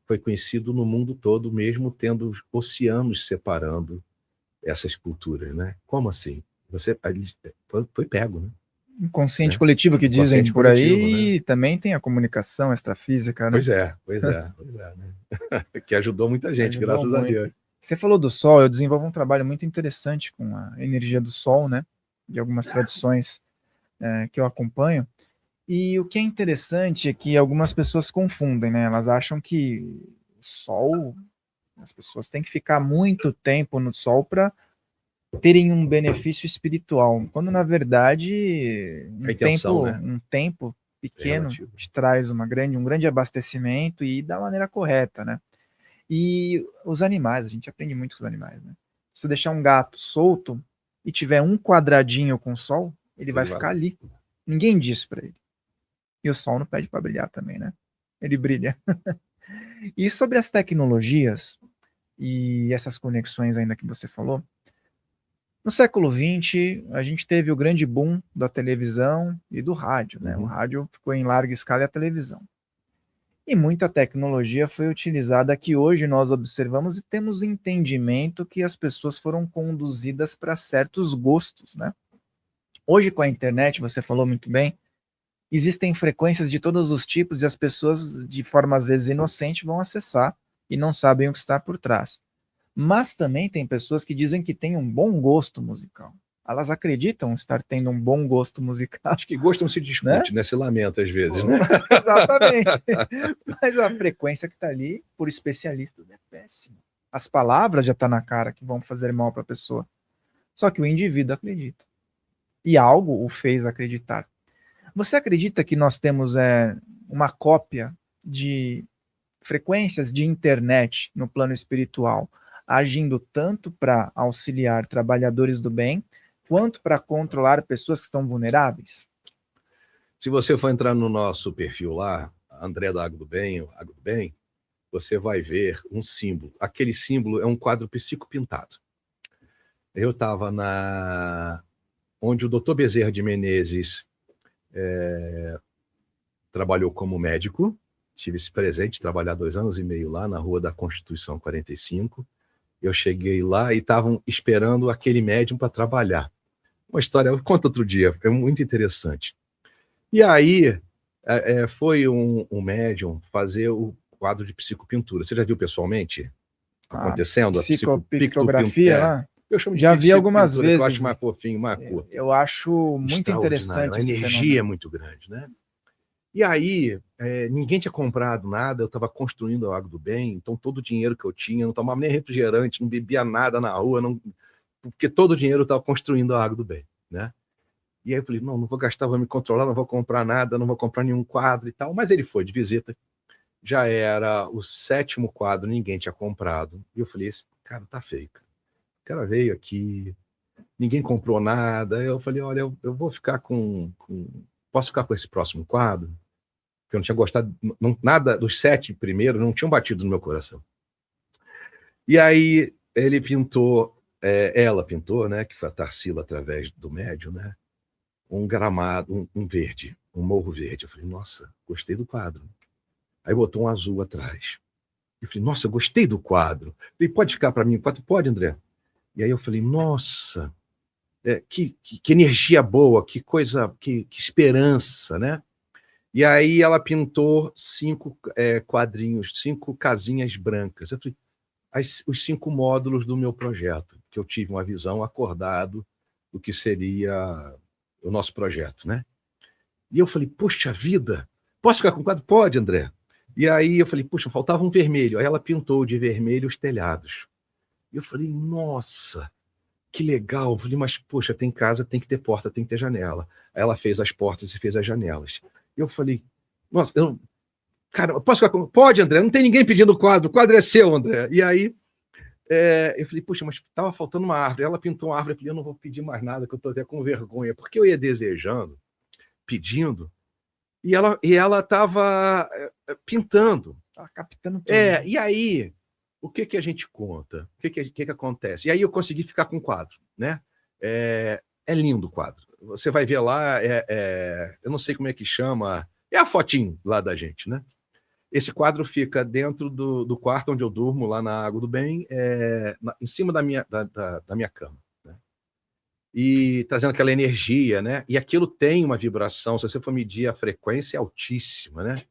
foi conhecido no mundo todo, mesmo tendo oceanos separando essas culturas, né? Como assim? Foi pego, né? Inconsciente coletivo que dizem por coletivo, aí, né? e também tem a comunicação extrafísica, né? Pois é, né? Que ajudou muita gente, Ajudou graças a muito. Deus. Você falou do sol, eu desenvolvo um trabalho muito interessante com a energia do sol, né? De algumas tradições que eu acompanho. E o que é interessante é que algumas pessoas confundem, né? Elas acham que o sol, as pessoas têm que ficar muito tempo no sol para terem um benefício espiritual, quando na verdade A intenção, né? um tempo pequeno Relativo. te traz um grande abastecimento e da maneira correta, né? E os animais, a gente aprende muito com os animais, né? Se você deixar um gato solto e tiver um quadradinho com sol, ele vai ficar ali. Ninguém diz para ele. E o sol não pede para brilhar também, né? Ele brilha. E sobre as tecnologias e essas conexões ainda que você falou, no século XX, a gente teve o grande boom da televisão e do rádio, né? O rádio ficou em larga escala e a televisão. E muita tecnologia foi utilizada que hoje nós observamos e temos entendimento que as pessoas foram conduzidas para certos gostos, né? Hoje com a internet, você falou muito bem, existem frequências de todos os tipos e as pessoas, de forma às vezes inocente, vão acessar e não sabem o que está por trás. Mas também tem pessoas que dizem que têm um bom gosto musical. Elas acreditam estar tendo um bom gosto musical. Acho que gosto não se discute, né? Se lamenta às vezes, né? Exatamente. Mas a frequência que está ali, por especialistas, é péssima. As palavras já estão na cara que vão fazer mal para a pessoa. Só que o indivíduo acredita. E algo o fez acreditar. Você acredita que nós temos uma cópia de frequências de internet no plano espiritual, agindo tanto para auxiliar trabalhadores do bem, quanto para controlar pessoas que estão vulneráveis? Se você for entrar no nosso perfil lá, André da Água do Bem, você vai ver um símbolo. Aquele símbolo é um quadro psicopintado. Eu estava onde o Dr. Bezerra de Menezes trabalhou como médico. Tive esse presente, trabalhar 2 anos e meio lá na Rua da Constituição 45. Eu cheguei lá e estavam esperando aquele médium para trabalhar. Uma história, eu conto outro dia, é muito interessante. E aí foi um médium fazer o quadro de psicopintura. Você já viu pessoalmente acontecendo? Psicopictografia lá? Eu chamo de já vi algumas vezes. Que eu acho mais fofinho, mais cor. Eu acho muito interessante. A energia é muito grande, né? E aí, ninguém tinha comprado nada, eu estava construindo a Água do Bem, então todo o dinheiro que eu tinha, não tomava nem refrigerante, não bebia nada na rua, porque todo o dinheiro eu estava construindo a Água do Bem, né? E aí eu falei, não vou gastar, vou me controlar, não vou comprar nada, não vou comprar nenhum quadro e tal. Mas ele foi de visita, já era o 7º quadro, ninguém tinha comprado. E eu falei, esse cara tá feio. O cara veio aqui, ninguém comprou nada. Eu falei, olha, eu vou ficar posso ficar com esse próximo quadro? Porque eu não tinha gostado, nada dos 7 primeiros não tinham batido no meu coração. E aí ele pintou, ela pintou, né, que foi a Tarsila através do médium, né, um gramado, um verde, um morro verde. Eu falei, nossa, gostei do quadro. Aí botou um azul atrás. Eu falei, nossa, gostei do quadro. Eu falei, pode ficar para mim? Pode, André. E aí eu falei, nossa, que energia boa, que coisa, que esperança, né? E aí ela pintou 5 quadrinhos, 5 casinhas brancas. Eu falei, os 5 módulos do meu projeto, que eu tive uma visão acordado do que seria o nosso projeto, né? E eu falei, puxa vida, posso ficar com o quadro? Pode, André. E aí eu falei, puxa, faltava um vermelho. Aí ela pintou de vermelho os telhados. E eu falei, nossa, que legal. Eu falei, mas, poxa, tem casa, tem que ter porta, tem que ter janela. Aí ela fez as portas e fez as janelas. E eu falei, nossa, cara, posso ficar com... Pode, André, não tem ninguém pedindo o quadro é seu, André. E aí eu falei, puxa, mas estava faltando uma árvore. Ela pintou uma árvore, eu falei, eu não vou pedir mais nada, que eu estou até com vergonha, porque eu ia desejando, pedindo, e ela estava pintando. Estava captando tudo. E aí o que que a gente conta? O que que acontece? E aí eu consegui ficar com o quadro, né? É lindo o quadro. Você vai ver lá, eu não sei como é que chama, é a fotinho lá da gente, né? Esse quadro fica dentro do quarto onde eu durmo, lá na Água do Bem, em cima da minha cama, né? E trazendo aquela energia, né? E aquilo tem uma vibração, se você for medir a frequência, é altíssima, né?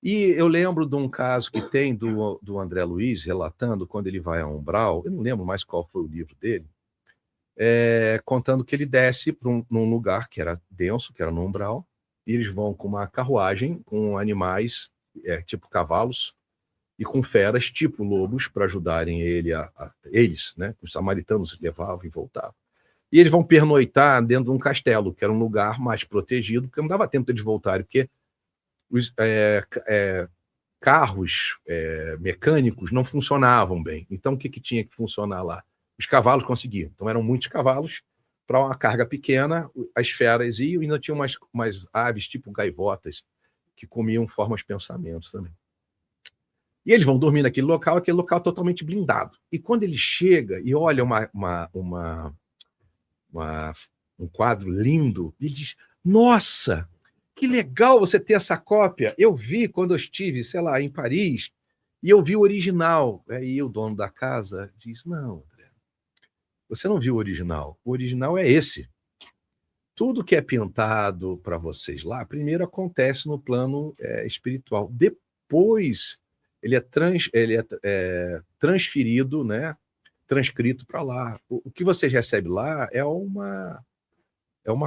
E eu lembro de um caso que tem do André Luiz, relatando quando ele vai a Umbral, eu não lembro mais qual foi o livro dele, contando que ele desce num lugar que era denso, que era no Umbral, e eles vão com uma carruagem com animais, tipo cavalos, e com feras, tipo lobos, para ajudarem eles, né? Os samaritanos levavam e voltavam. E eles vão pernoitar dentro de um castelo, que era um lugar mais protegido, porque não dava tempo deles voltarem, porque os carros mecânicos não funcionavam bem. Então, o que tinha que funcionar lá? Os cavalos conseguiam. Então, eram muitos cavalos para uma carga pequena, as feras iam, e ainda tinha umas aves, tipo gaivotas, que comiam formas de pensamentos também. E eles vão dormir naquele local, aquele local totalmente blindado. E quando ele chega e olha um quadro lindo, ele diz: nossa, que legal você ter essa cópia. Eu vi quando eu estive, sei lá, em Paris, e eu vi o original. Aí o dono da casa diz: não, André, você não viu o original. O original é esse. Tudo que é pintado para vocês lá, primeiro acontece no plano espiritual. Depois ele é transferido, né, transcrito para lá. O que vocês recebem lá é uma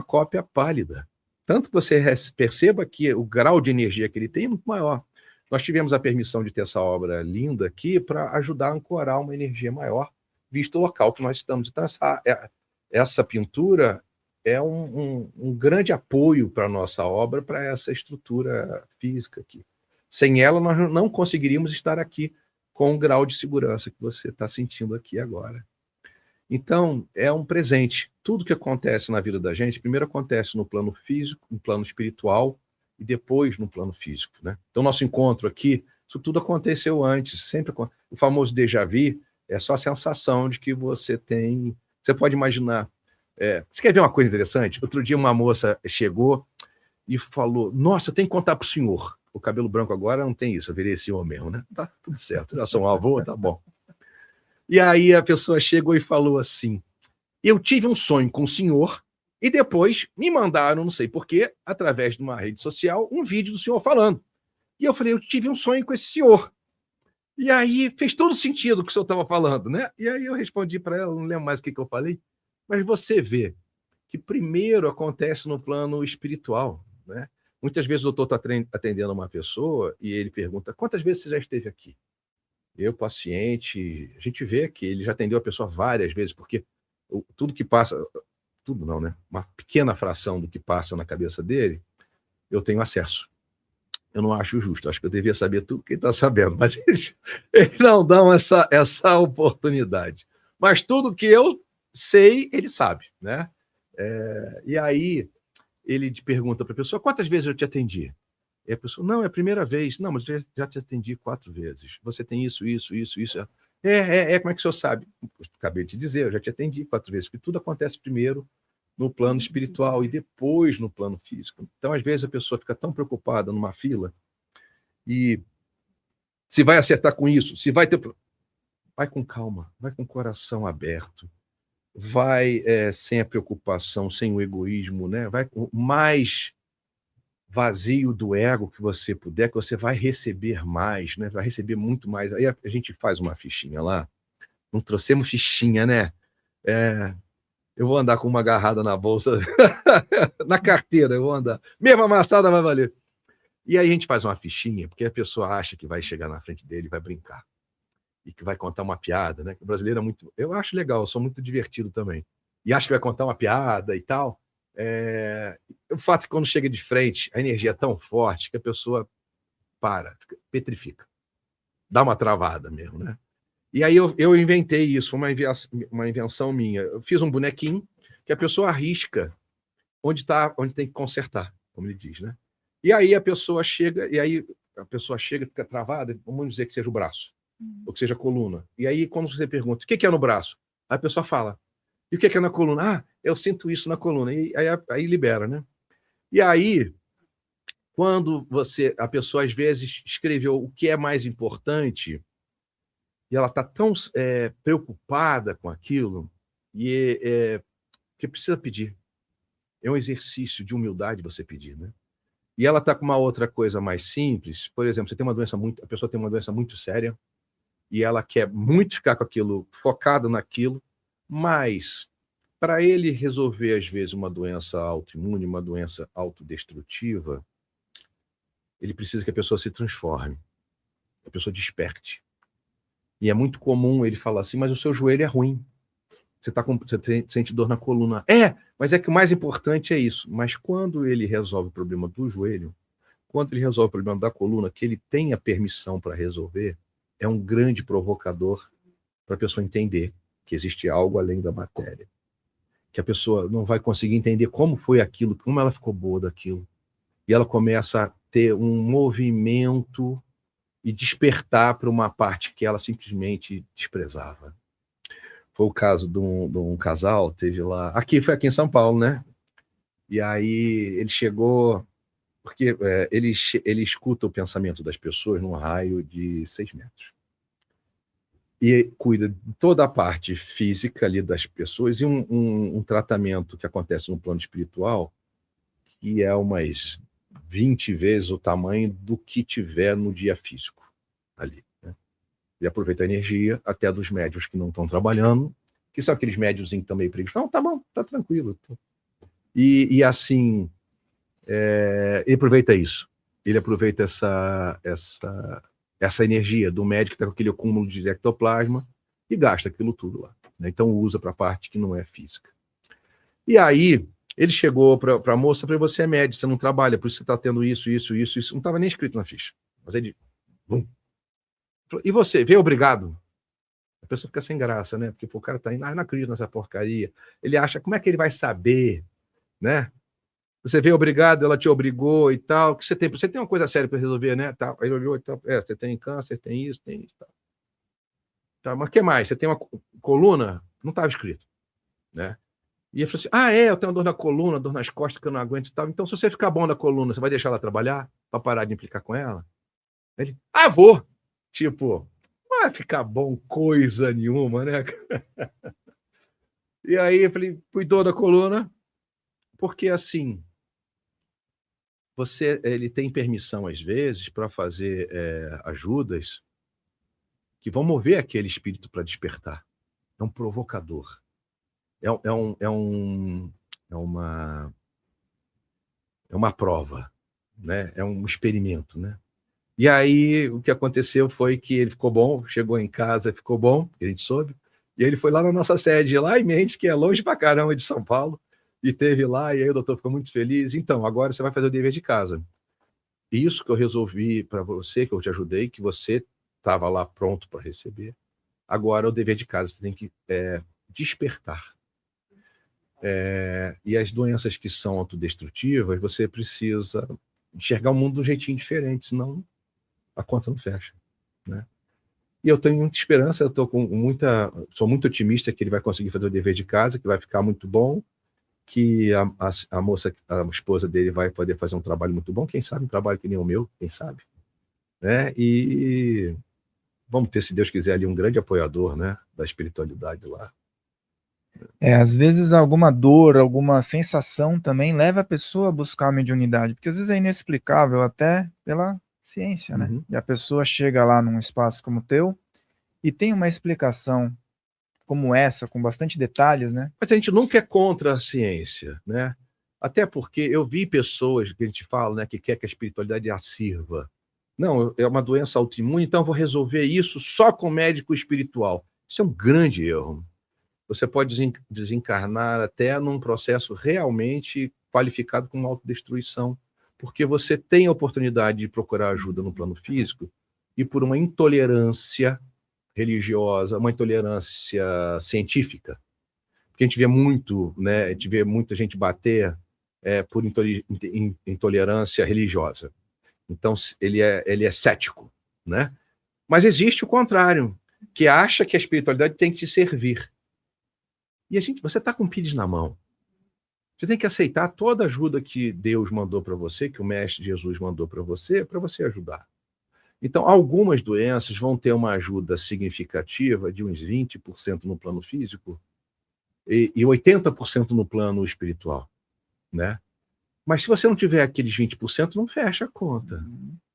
cópia pálida. Tanto que você perceba que o grau de energia que ele tem é muito maior. Nós tivemos a permissão de ter essa obra linda aqui para ajudar a ancorar uma energia maior, visto o local que nós estamos. Então, essa pintura é um grande apoio para a nossa obra, para essa estrutura física aqui. Sem ela, nós não conseguiríamos estar aqui com o grau de segurança que você está sentindo aqui agora. Então, é um presente. Tudo que acontece na vida da gente, primeiro acontece no plano físico, no plano espiritual e depois no plano físico, né? Então, nosso encontro aqui, isso tudo aconteceu antes. Sempre o famoso déjà vu é só a sensação de que você tem... Você pode imaginar... Você quer ver uma coisa interessante? Outro dia uma moça chegou e falou: nossa, eu tenho que contar para o senhor. O cabelo branco agora não tem isso, eu virei esse homem mesmo, né? Tá tudo certo, já sou um avô, tá bom. E aí a pessoa chegou e falou assim: eu tive um sonho com o senhor e depois me mandaram, não sei porquê, através de uma rede social, um vídeo do senhor falando. E eu falei: eu tive um sonho com esse senhor. E aí fez todo sentido o que o senhor estava falando, né? E aí eu respondi para ela, não lembro mais o que eu falei, mas você vê que primeiro acontece no plano espiritual, né? Muitas vezes o doutor está atendendo uma pessoa e ele pergunta: quantas vezes você já esteve aqui? Eu, paciente, a gente vê que ele já atendeu a pessoa várias vezes, porque tudo que passa, tudo não, né? Uma pequena fração do que passa na cabeça dele, eu tenho acesso. Eu não acho justo, acho que eu devia saber tudo que ele está sabendo, mas eles não dão essa oportunidade. Mas tudo que eu sei, ele sabe, né? E aí ele pergunta para a pessoa: quantas vezes eu te atendi? E a pessoa: não, é a primeira vez. Não, mas já te atendi 4 vezes. Você tem isso. Como é que o senhor sabe? Eu acabei de te dizer, eu já te atendi 4 vezes, porque tudo acontece primeiro no plano espiritual e depois no plano físico. Então, às vezes, a pessoa fica tão preocupada numa fila e se vai acertar com isso, se vai ter... Vai com calma, vai com o coração aberto, vai sem a preocupação, sem o egoísmo, né? Vai com mais vazio do ego que você puder, que você vai receber mais, né? Vai receber muito mais. Aí a gente faz uma fichinha lá. Não trouxemos fichinha, né? Eu vou andar com uma agarrada na bolsa, na carteira, eu vou andar. Mesmo amassada vai valer. E aí a gente faz uma fichinha, porque a pessoa acha que vai chegar na frente dele e vai brincar. E que vai contar uma piada, né? O brasileiro é muito... Eu acho legal, eu sou muito divertido também. E acho que vai contar uma piada e tal. O fato é que quando chega de frente, a energia é tão forte que a pessoa petrifica. Dá uma travada mesmo, né? E aí eu inventei isso, uma invenção minha. Eu fiz um bonequinho que a pessoa arrisca onde tem que consertar, como ele diz, né? E aí a pessoa chega, fica travada, vamos dizer que seja o braço. ou que seja coluna. E aí, quando você pergunta, o que é no braço? Aí a pessoa fala, e o que é na coluna? Ah, eu sinto isso na coluna. E aí libera, né? E aí, quando a pessoa às vezes escreveu o que é mais importante, e ela está tão preocupada com aquilo, que precisa pedir. É um exercício de humildade você pedir, né? E ela está com uma outra coisa mais simples. Por exemplo, a pessoa tem uma doença muito séria e ela quer muito ficar com aquilo, focada naquilo, mas para ele resolver, às vezes, uma doença autoimune, uma doença autodestrutiva, ele precisa que a pessoa se transforme, que a pessoa desperte. E é muito comum ele falar assim, mas o seu joelho é ruim. Você sente dor na coluna. Mas é que o mais importante é isso. Mas quando ele resolve o problema do joelho, quando ele resolve o problema da coluna, que ele tem a permissão para resolver, é um grande provocador para a pessoa entender que existe algo além da matéria. Que a pessoa não vai conseguir entender como foi aquilo, como ela ficou boa daquilo. E ela começa a ter um movimento e despertar para uma parte que ela simplesmente desprezava. Foi o caso de um casal, teve lá... Foi aqui em São Paulo, né? E aí ele chegou... Porque ele escuta o pensamento das pessoas num raio de 6 metros. E cuida de toda a parte física ali das pessoas e um tratamento que acontece no plano espiritual que é umas 20 vezes o tamanho do que tiver no dia físico ali. Né? E aproveita a energia até dos médios que não estão trabalhando, que são aqueles médios que estão meio preguiçosos. Não, tá bom, tá tranquilo. E assim, ele aproveita isso. Ele aproveita essa energia do médico que está com aquele acúmulo de ectoplasma e gasta aquilo tudo lá. Né? Então usa para a parte que não é física. E aí ele chegou para a moça, para você é médico, você não trabalha, por isso você está tendo isso. Não estava nem escrito na ficha. Mas ele... E você, vê obrigado? A pessoa fica sem graça, né? Porque o cara está indo, não acredito nessa porcaria. Ele acha, como é que ele vai saber, né? Você veio obrigado, ela te obrigou e tal. Que você tem uma coisa séria para resolver, né? Tá. Aí ele olhou e tal. Você tem câncer, tem isso. Tá, mas o que mais? Você tem uma coluna? Não estava escrito, né? E ele falou assim, eu tenho dor na coluna, dor nas costas que eu não aguento e tal. Então, se você ficar bom na coluna, você vai deixar ela trabalhar para parar de implicar com ela? Ele, vou. Tipo, não vai ficar bom coisa nenhuma, né? E aí eu falei, cuidou da coluna, porque assim, ele tem permissão às vezes para fazer ajudas que vão mover aquele espírito para despertar. É um provocador. É uma prova, né? É um experimento, né? E aí o que aconteceu foi que ele ficou bom, chegou em casa, ficou bom, a gente soube, e ele foi lá na nossa sede, lá em Mendes, que é longe pra caramba de São Paulo, e teve lá, e aí o doutor ficou muito feliz. Então, agora você vai fazer o dever de casa. Isso que eu resolvi para você, que eu te ajudei, que você estava lá pronto para receber. Agora o dever de casa, você tem que despertar. E as doenças que são autodestrutivas, você precisa enxergar o mundo de um jeitinho diferente, senão a conta não fecha, né? E eu tenho muita esperança, sou muito otimista que ele vai conseguir fazer o dever de casa, que vai ficar muito bom, que a moça, a esposa dele vai poder fazer um trabalho muito bom, quem sabe um trabalho que nem o meu, quem sabe, né? E vamos ter, se Deus quiser, ali um grande apoiador, né, da espiritualidade lá. Às vezes alguma dor, alguma sensação também leva a pessoa a buscar a mediunidade, porque às vezes é inexplicável até pela ciência, né? Uhum. E a pessoa chega lá num espaço como o teu e tem uma explicação como essa, com bastante detalhes, né? Mas a gente nunca é contra a ciência, né? Até porque eu vi pessoas que a gente fala, né, que quer que a espiritualidade a sirva. Não, é uma doença autoimune, então eu vou resolver isso só com médico espiritual. Isso é um grande erro. Você pode desencarnar até num processo realmente qualificado como autodestruição, porque você tem a oportunidade de procurar ajuda no plano físico e por uma intolerância religiosa, uma intolerância científica, porque a gente vê muito, né, a gente vê muita gente bater por intolerância religiosa. Então ele é cético, né? Mas existe o contrário, que acha que a espiritualidade tem que te servir. E você está com o PIDs na mão. Você tem que aceitar toda a ajuda que Deus mandou para você, que o Mestre Jesus mandou para você ajudar. Então, algumas doenças vão ter uma ajuda significativa de uns 20% no plano físico e 80% no plano espiritual, né? Mas se você não tiver aqueles 20%, não fecha a conta.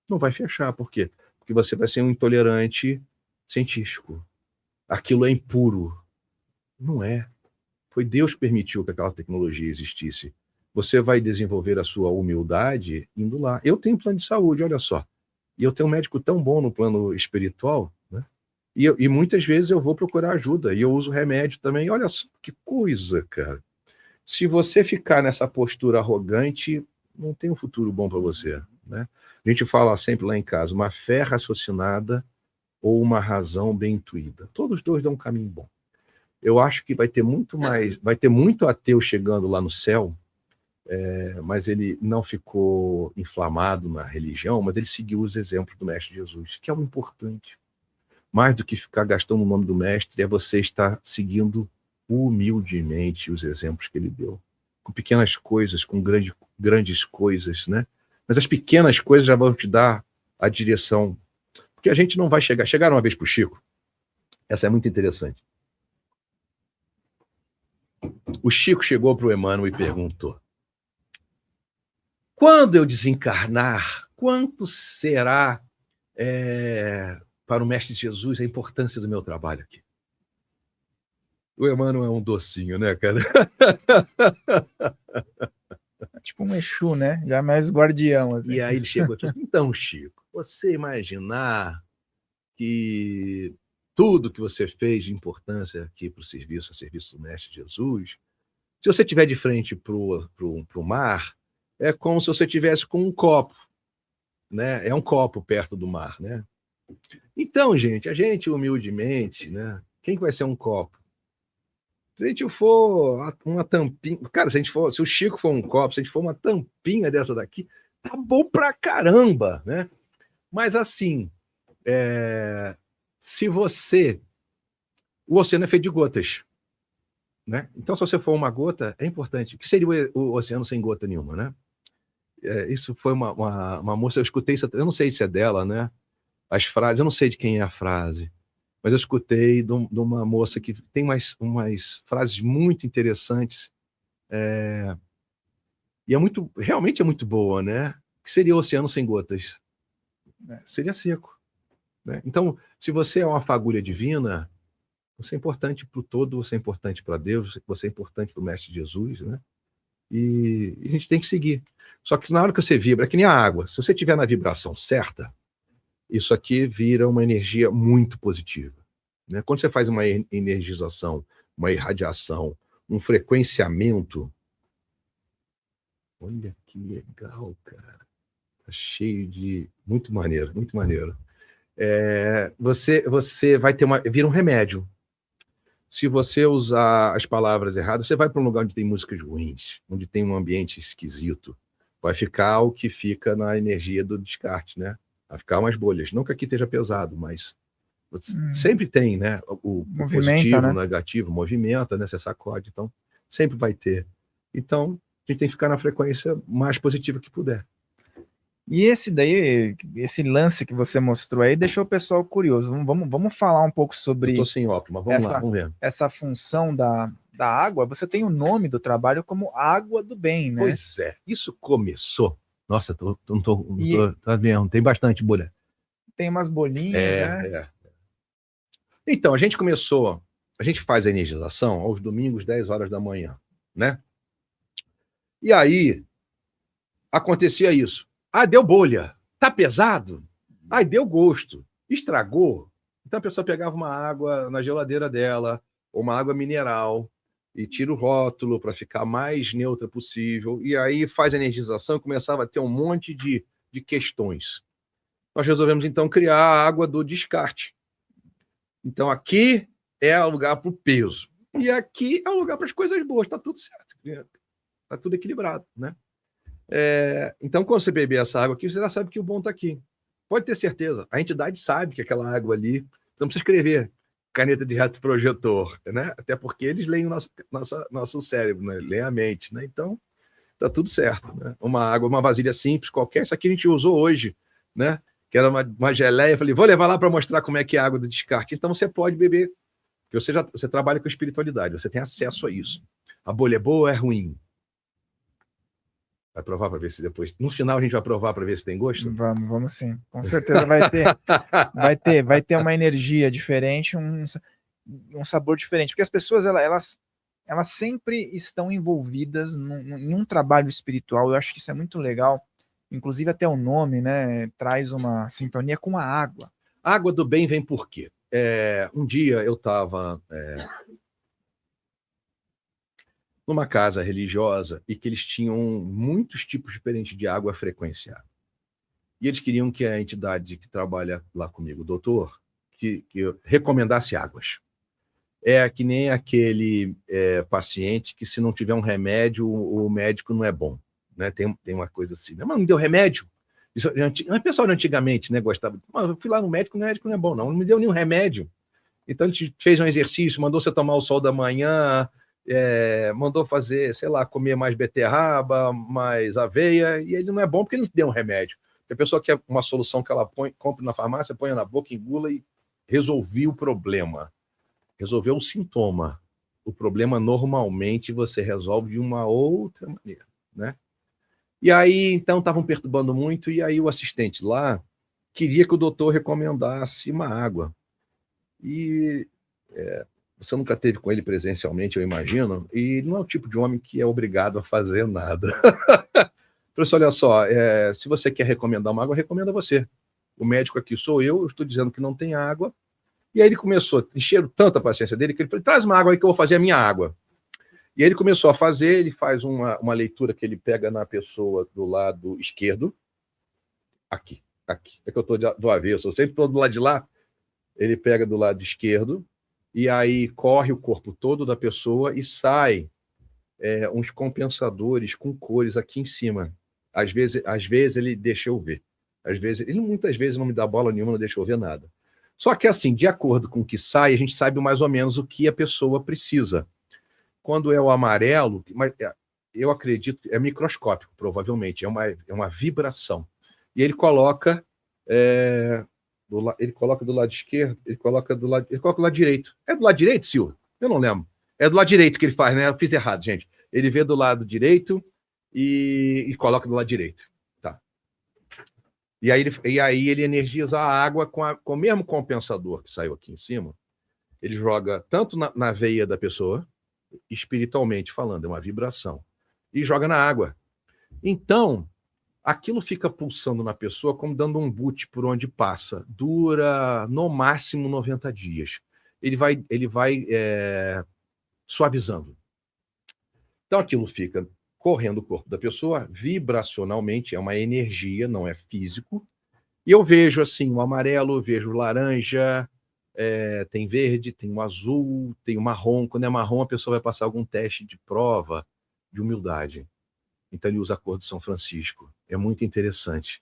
Não vai fechar. Por quê? Porque você vai ser um intolerante científico. Aquilo é impuro. Não é. Foi Deus que permitiu que aquela tecnologia existisse. Você vai desenvolver a sua humildade indo lá. Eu tenho plano de saúde, olha só. E eu tenho um médico tão bom no plano espiritual, né? E muitas vezes eu vou procurar ajuda. E eu uso remédio também. Olha só que coisa, cara. Se você ficar nessa postura arrogante, não tem um futuro bom para você, né? A gente fala sempre lá em casa, uma fé raciocinada ou uma razão bem intuída. Todos os dois dão um caminho bom. Eu acho que vai ter muito ateu chegando lá no céu, mas ele não ficou inflamado na religião, mas ele seguiu os exemplos do Mestre Jesus, que é o importante. Mais do que ficar gastando o nome do Mestre, é você estar seguindo humildemente os exemplos que ele deu. Com pequenas coisas, com grandes coisas, né? Mas as pequenas coisas já vão te dar a direção. Porque a gente não vai chegar. Chegaram uma vez para o Chico, essa é muito interessante. O Chico chegou para o Emmanuel e perguntou: quando eu desencarnar, quanto será para o Mestre Jesus a importância do meu trabalho aqui? O Emmanuel é um docinho, né, cara? É tipo um Exu, né? Já mais guardião. Assim. E aí ele chegou aqui: então, Chico, você imaginar que tudo que você fez de importância aqui para o serviço, a serviço do Mestre Jesus, se você estiver de frente para o mar, é como se você estivesse com um copo, né? É um copo perto do mar, né? Então, gente, a gente humildemente, né? Quem que vai ser um copo? Se a gente for uma tampinha... Cara, se o Chico for um copo, se a gente for uma tampinha dessa daqui, tá bom pra caramba, né? Mas assim, se você... O oceano é feito de gotas, né? Então, se você for uma gota, é importante. O que seria o oceano sem gota nenhuma, né? Isso foi uma moça, eu escutei isso, eu não sei se é dela, né? As frases, eu não sei de quem é a frase, mas eu escutei de uma moça que tem umas frases muito interessantes, e realmente é muito boa, né? Que seria o oceano sem gotas? Seria seco, né? Então, se você é uma fagulha divina, você é importante para o todo, você é importante para Deus, você é importante para o Mestre Jesus, né? E a gente tem que seguir. Só que na hora que você vibra, é que nem a água, se você estiver na vibração certa, isso aqui vira uma energia muito positiva, né? Quando você faz uma energização, uma irradiação, um frequenciamento, olha que legal, cara. Tá cheio de... Muito maneiro, muito maneiro. Você vai ter vira um remédio. Se você usar as palavras erradas, você vai para um lugar onde tem músicas ruins, onde tem um ambiente esquisito. Vai ficar o que fica na energia do descarte, né? Vai ficar umas bolhas. Não que aqui esteja pesado, mas sempre tem, né? O positivo, né? O negativo, movimenta, né? Você sacode. Então, sempre vai ter. Então, a gente tem que ficar na frequência mais positiva que puder. E esse lance que você mostrou aí deixou o pessoal curioso. Vamos falar um pouco sobre... Eu tô sem óculos, mas vamos ver. Essa função da água. Você tem o nome do trabalho como Água do Bem, né? Pois é, isso começou... Nossa, tá vendo? Tem bastante bolha. Tem umas bolinhas, né? Então, a gente faz a energização aos domingos, 10 horas da manhã, né? E aí, acontecia isso. Deu bolha. Tá pesado? Deu gosto. Estragou. Então a pessoa pegava uma água na geladeira dela, ou uma água mineral, e tira o rótulo para ficar mais neutra possível. E aí faz a energização e começava a ter um monte de questões. Nós resolvemos, então, criar a água do descarte. Então aqui é o lugar para o peso. E aqui é o lugar para as coisas boas. Tá tudo certo. Tá tudo equilibrado, né? Então, quando você beber essa água aqui, você já sabe que o bom está aqui. Pode ter certeza. A entidade sabe que aquela água ali... Não precisa escrever caneta de reto projetor, né? Até porque eles leem o nosso cérebro, né? Leem a mente, né? Então, tá tudo certo, né? Uma água, uma vasilha simples, qualquer. Isso aqui a gente usou hoje, né? Que era uma geleia. Falei, vou levar lá para mostrar como é que é a água do descarte. Então, você pode beber, porque você trabalha com espiritualidade, você tem acesso a isso. A bolha é boa ou é ruim? Vai provar para ver se depois... No final, a gente vai provar para ver se tem gosto? Vamos sim. Com certeza vai ter uma energia diferente, um sabor diferente. Porque as pessoas, elas sempre estão envolvidas em um trabalho espiritual. Eu acho que isso é muito legal. Inclusive até o nome, né, traz uma sintonia com a água. A água do bem vem por quê? Um dia eu estava numa casa religiosa e que eles tinham muitos tipos diferentes de água a frequenciar. E eles queriam que a entidade que trabalha lá comigo, o doutor, que eu recomendasse águas. É que nem aquele paciente que, se não tiver um remédio, o médico não é bom. Né? Tem uma coisa assim. Mas não me deu remédio? Isso, o pessoal antigamente, né, gostava. Mas eu fui lá no médico, o médico não é bom, não. Não me deu nenhum remédio. Então, a gente fez um exercício, mandou você tomar o sol da manhã, mandou fazer, sei lá, comer mais beterraba, mais aveia, e ele não é bom porque ele não deu um remédio. A pessoa quer uma solução que ela compra na farmácia, põe na boca, engula e resolveu o problema. Resolveu o sintoma. O problema, normalmente, você resolve de uma outra maneira, né? E aí, então, estavam perturbando muito, e aí o assistente lá queria que o doutor recomendasse uma água. E você nunca teve com ele presencialmente, eu imagino, e não é o tipo de homem que é obrigado a fazer nada. Professor, olha só, se você quer recomendar uma água, recomenda você. O médico aqui sou eu estou dizendo que não tem água. E aí ele começou, encheram tanto a paciência dele, que ele falou, traz uma água aí que eu vou fazer a minha água. E aí ele começou a fazer, ele faz uma leitura que ele pega na pessoa do lado esquerdo. Aqui. É que eu estou do avesso, eu sempre estou do lado de lá. Ele pega do lado esquerdo, e aí corre o corpo todo da pessoa e sai uns compensadores com cores aqui em cima. Às vezes ele deixa eu ver. Muitas vezes não me dá bola nenhuma, não deixa eu ver nada. Só que assim, de acordo com o que sai, a gente sabe mais ou menos o que a pessoa precisa. Quando é o amarelo, eu acredito, é microscópico, provavelmente, é uma vibração. E ele coloca do lado esquerdo, ele coloca do lado direito. É do lado direito, Silvio? Eu não lembro. É do lado direito que ele faz, né? Eu fiz errado, gente. Ele vê do lado direito e coloca do lado direito. Tá. E aí ele energiza a água com o mesmo compensador que saiu aqui em cima. Ele joga tanto na veia da pessoa, espiritualmente falando, é uma vibração, e joga na água. Então, aquilo fica pulsando na pessoa como dando um boot por onde passa. Dura, no máximo, 90 dias. Ele vai suavizando. Então, aquilo fica correndo o corpo da pessoa, vibracionalmente, é uma energia, não é físico. E eu vejo, assim, o amarelo, eu vejo o laranja, tem verde, tem o azul, tem o marrom. Quando é marrom, a pessoa vai passar algum teste de prova de humildade. Então, ele usa a cor de São Francisco. É muito interessante.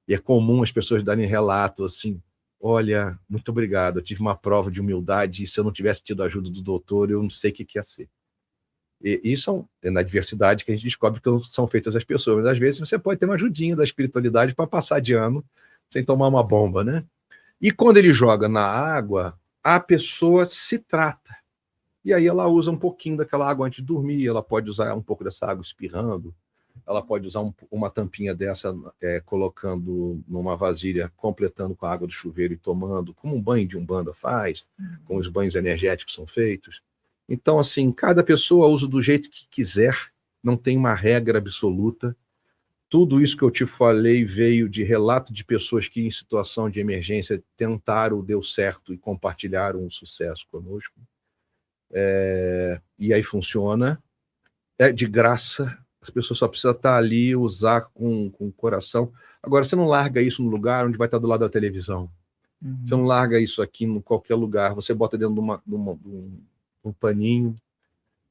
E é comum as pessoas darem relato assim, olha, muito obrigado, eu tive uma prova de humildade e se eu não tivesse tido a ajuda do doutor, eu não sei o que ia ser. E isso é na diversidade que a gente descobre que são feitas as pessoas. Mas às vezes você pode ter uma ajudinha da espiritualidade para passar de ano sem tomar uma bomba, né? E quando ele joga na água, a pessoa se trata. E aí ela usa um pouquinho daquela água antes de dormir, ela pode usar um pouco dessa água espirrando, ela pode usar uma tampinha dessa, colocando numa vasilha, completando com a água do chuveiro e tomando, como um banho de umbanda faz, como os banhos energéticos são feitos. Então, assim, cada pessoa usa do jeito que quiser, não tem uma regra absoluta. Tudo isso que eu te falei veio de relato de pessoas que, em situação de emergência, tentaram, deu certo e compartilharam um sucesso conosco. E aí funciona. É de graça. As pessoas só precisam estar ali, usar com o coração. Agora, você não larga isso no lugar onde vai estar do lado da televisão. Uhum. Você não larga isso aqui em qualquer lugar. Você bota dentro de um paninho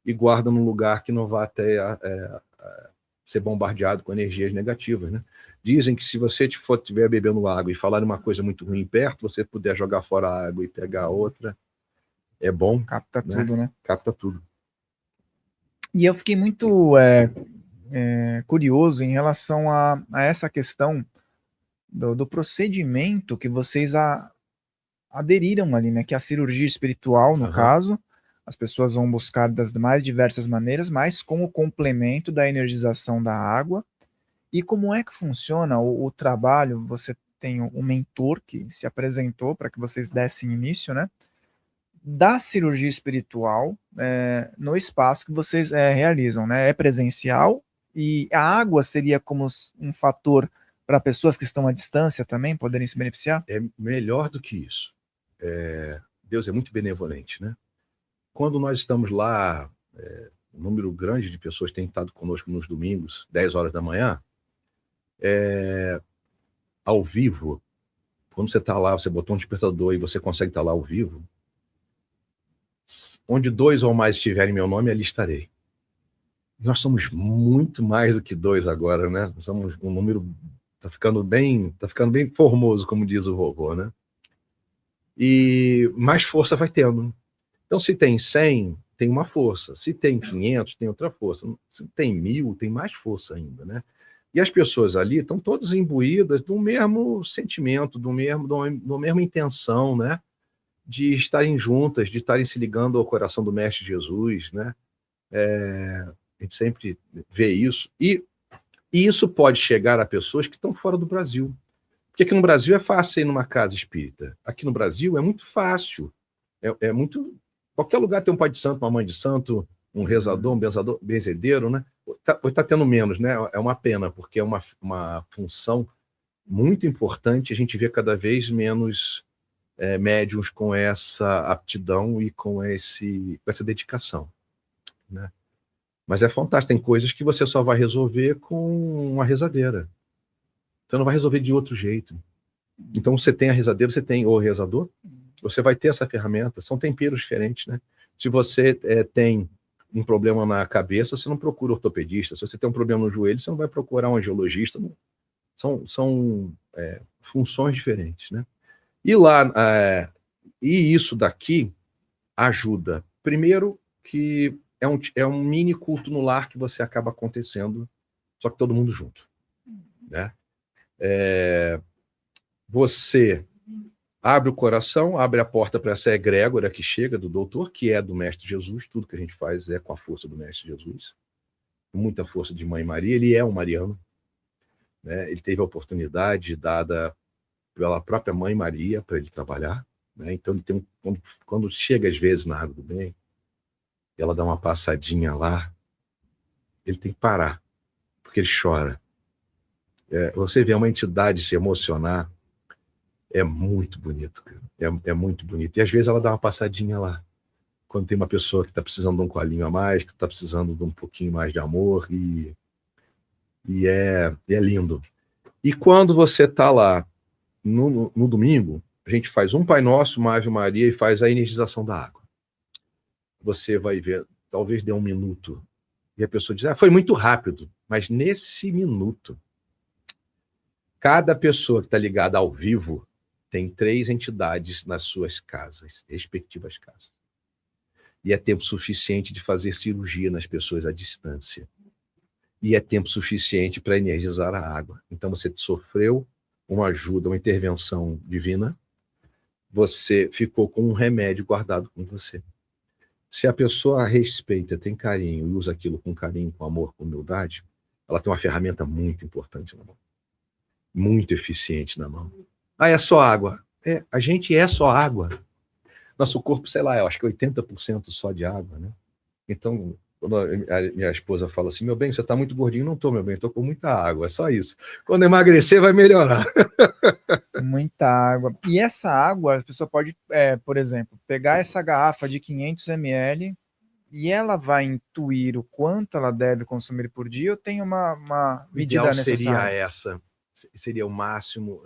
e guarda num lugar que não vá até ser bombardeado com energias negativas, né? Dizem que se você estiver bebendo água e falar uma coisa muito ruim perto, você puder jogar fora a água e pegar outra, é bom. Capta né? tudo, né? Capta tudo. E eu fiquei muito curioso em relação a essa questão do procedimento que vocês aderiram ali, né? Que é a cirurgia espiritual, no caso. As pessoas vão buscar das mais diversas maneiras, mas como complemento da energização da água. E como é que funciona o trabalho? Você tem um mentor que se apresentou para que vocês dessem início, né? Da cirurgia espiritual no espaço que vocês realizam, né? É presencial e a água seria como um fator para pessoas que estão à distância também poderem se beneficiar? É melhor do que isso. Deus é muito benevolente, né? Quando nós estamos lá, um número grande de pessoas tem estado conosco nos domingos, 10 horas da manhã, ao vivo, quando você está lá, você botou um despertador e você consegue estar lá ao vivo, onde 2 ou mais estiverem meu nome, ali estarei. Nós somos muito mais do que 2 agora, né? Nós somos um número, tá ficando bem formoso, como diz o robô, né? E mais força vai tendo. Então, se tem 100, tem uma força. Se tem 500, tem outra força. Se tem 1000, tem mais força ainda, né? E as pessoas ali estão todas imbuídas do mesmo sentimento, da mesma intenção, né? De estarem juntas, de estarem se ligando ao coração do Mestre Jesus, né? A gente sempre vê isso. E isso pode chegar a pessoas que estão fora do Brasil. Porque aqui no Brasil é fácil ir numa casa espírita. Aqui no Brasil é muito fácil. É muito... Qualquer lugar tem um pai de santo, uma mãe de santo, um rezador, um benzedeiro, né? Hoje está tendo menos, né? É uma pena, porque é uma função muito importante. A gente vê cada vez menos médiuns com essa aptidão e com essa dedicação, né? Mas é fantástico, tem coisas que você só vai resolver com uma rezadeira. Você não vai resolver de outro jeito. Então você tem a rezadeira, você tem o rezador, você vai ter essa ferramenta, são temperos diferentes, né? Se você tem um problema na cabeça, você não procura ortopedista. Se você tem um problema no joelho, você não vai procurar um angiologista. São funções diferentes, né? E lá, e isso daqui ajuda. Primeiro que é um mini culto no lar que você acaba acontecendo, só que todo mundo junto, né? Você abre o coração, abre a porta para essa egrégora que chega do doutor, que é do Mestre Jesus. Tudo que a gente faz é com a força do Mestre Jesus, muita força de Mãe Maria. Ele é um mariano, né? Ele teve a oportunidade dada pela própria Mãe Maria para ele trabalhar, né? Então ele tem quando chega às vezes na Água do Bem, ela dá uma passadinha lá, ele tem que parar, porque ele chora. Você vê uma entidade se emocionar, é muito bonito, cara. É muito bonito. E às vezes ela dá uma passadinha lá, quando tem uma pessoa que está precisando de um colinho a mais, que está precisando de um pouquinho mais de amor, e é lindo. E quando você está lá no domingo, a gente faz um Pai Nosso, uma Ave Maria e faz a energização da água. Você vai ver, talvez dê um minuto, e a pessoa diz, foi muito rápido, mas nesse minuto, cada pessoa que está ligada ao vivo tem 3 entidades nas suas casas, respectivas casas. E é tempo suficiente de fazer cirurgia nas pessoas à distância. E é tempo suficiente para energizar a água. Então você sofreu uma ajuda, uma intervenção divina, você ficou com um remédio guardado com você. Se a pessoa respeita, tem carinho e usa aquilo com carinho, com amor, com humildade, ela tem uma ferramenta muito importante na mão. Muito eficiente na mão. É só água. A gente é só água. Nosso corpo, sei lá, eu acho que 80% só de água, né? Então, quando a minha esposa fala assim, meu bem, você está muito gordinho, não estou, meu bem, estou com muita água, é só isso. Quando emagrecer, vai melhorar. Muita água. E essa água, a pessoa pode, por exemplo, pegar essa garrafa de 500 ml e ela vai intuir o quanto ela deve consumir por dia ou tem uma medida necessária? Seria o máximo,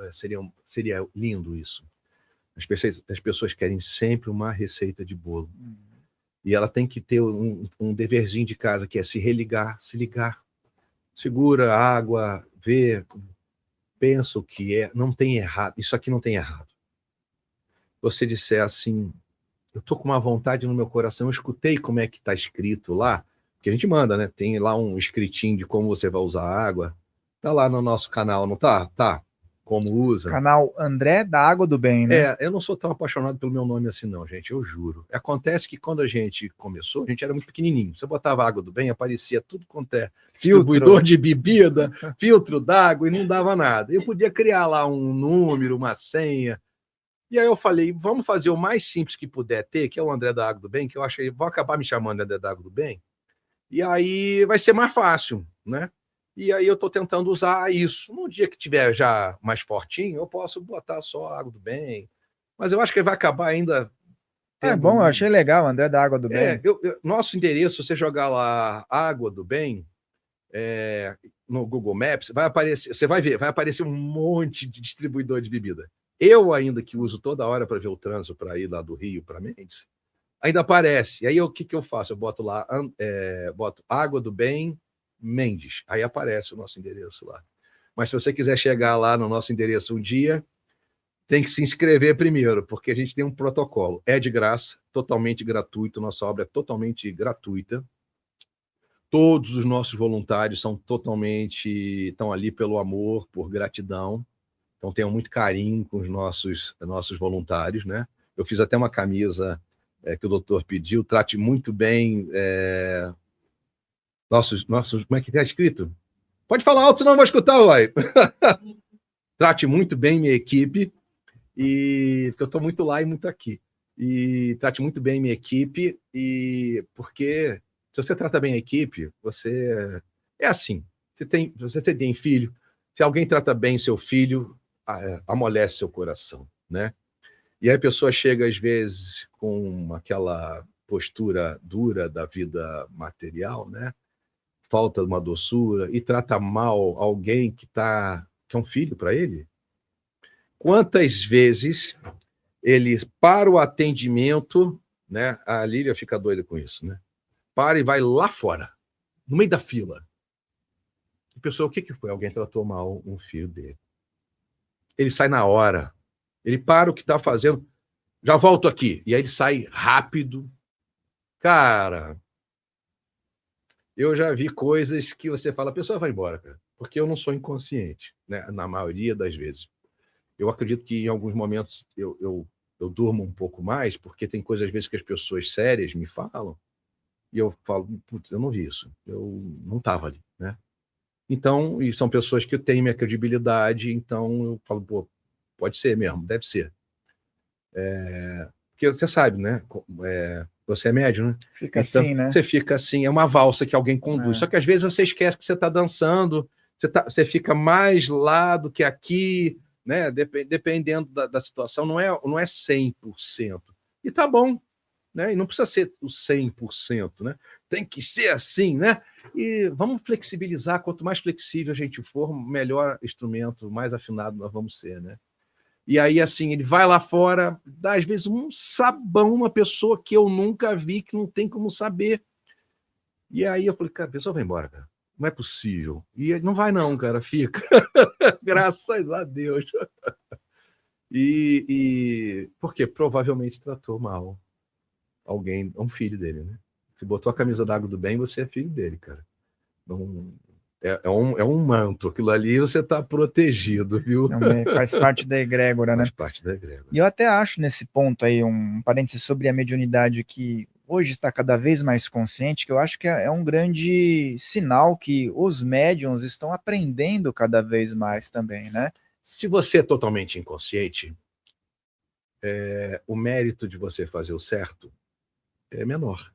seria lindo isso. As pessoas querem sempre uma receita de bolo. E ela tem que ter um deverzinho de casa, que é se religar, se ligar. Segura a água, vê, pensa o que é, não tem errado, isso aqui não tem errado. Você disser assim, eu tô com uma vontade no meu coração, eu escutei como é que está escrito lá, que a gente manda, né? Tem lá um escritinho de como você vai usar a água. Tá lá no nosso canal, não tá? Tá. Como usa. Canal André da Água do Bem, né? Eu não sou tão apaixonado pelo meu nome assim, não, gente, eu juro. Acontece que quando a gente começou, a gente era muito pequenininho. Você botava Água do Bem, aparecia tudo quanto é distribuidor de bebida, filtro d'água, e não dava nada. Eu podia criar lá um número, uma senha. E aí eu falei, vamos fazer o mais simples que puder ter, que é o André da Água do Bem, que eu achei, vou acabar me chamando André da Água do Bem, e aí vai ser mais fácil, né? E aí eu estou tentando usar isso. No dia que tiver já mais fortinho, eu posso botar só Água do Bem. Mas eu acho que vai acabar ainda... É bom, eu achei legal, André da Água do Bem. Nosso endereço, você jogar lá Água do Bem, no Google Maps, vai aparecer, você vai ver, vai aparecer um monte de distribuidor de bebida. Eu ainda que uso toda hora para ver o trânsito para ir lá do Rio para Mendes, ainda aparece. E aí o que eu faço? Eu boto lá, boto Água do Bem, Mendes. Aí aparece o nosso endereço lá. Mas se você quiser chegar lá no nosso endereço um dia, tem que se inscrever primeiro, porque a gente tem um protocolo. É de graça, totalmente gratuito, nossa obra é totalmente gratuita. Todos os nossos voluntários estão ali pelo amor, por gratidão. Então tenham muito carinho com os nossos voluntários, né? Eu fiz até uma camisa que o doutor pediu, trate muito bem nossos, como é que está escrito? Pode falar alto, senão eu vou escutar, uai. Trate muito bem minha equipe, porque eu estou muito lá e muito aqui. E trate muito bem minha equipe, porque se você trata bem a equipe, você... É assim, você tem filho, se alguém trata bem seu filho, amolece seu coração, né? E aí a pessoa chega, às vezes, com aquela postura dura da vida material, né? Falta uma doçura e trata mal alguém que é um filho para ele. Quantas vezes ele para o atendimento, né? A Lília fica doida com isso, né? Para e vai lá fora, no meio da fila. A pessoa, o que foi? Alguém tratou mal um filho dele. Ele sai na hora. Ele para o que está fazendo. Já volto aqui. E aí ele sai rápido. Cara, eu já vi coisas que você fala, a pessoa vai embora, cara. Porque eu não sou inconsciente, né? Na maioria das vezes. Eu acredito que em alguns momentos eu durmo um pouco mais, porque tem coisas, às vezes, que as pessoas sérias me falam, e eu falo, putz, eu não vi isso. Eu não estava ali, né? Então, e são pessoas que têm minha credibilidade, então eu falo, pô, pode ser mesmo, deve ser. Porque você sabe, né? Você é médium, né? Fica então, assim, né? Você fica assim, é uma valsa que alguém conduz. Só que às vezes você esquece que você está dançando, você fica mais lá do que aqui, né? Dependendo da situação, não é 100%. E tá bom, né? E não precisa ser o 100%, né? Tem que ser assim, né? E vamos flexibilizar. Quanto mais flexível a gente for, melhor instrumento, mais afinado nós vamos ser, né? E aí, assim, ele vai lá fora, dá às vezes um sabão, uma pessoa que eu nunca vi, que não tem como saber. E aí eu falei, cara, a pessoa vai embora, cara. Não é possível. E ele, não vai não, cara, fica. Graças a Deus. Porque provavelmente tratou mal alguém, um filho dele, né? Se botou a camisa d'água do bem, você é filho dele, cara. Então, é um manto. Aquilo ali você está protegido, viu? Faz parte da egrégora, né? Faz parte da egrégora. E eu até acho nesse ponto aí, um parênteses sobre a mediunidade que hoje está cada vez mais consciente, que eu acho que é um grande sinal que os médiums estão aprendendo cada vez mais também, né? Se você é totalmente inconsciente, o mérito de você fazer o certo é menor.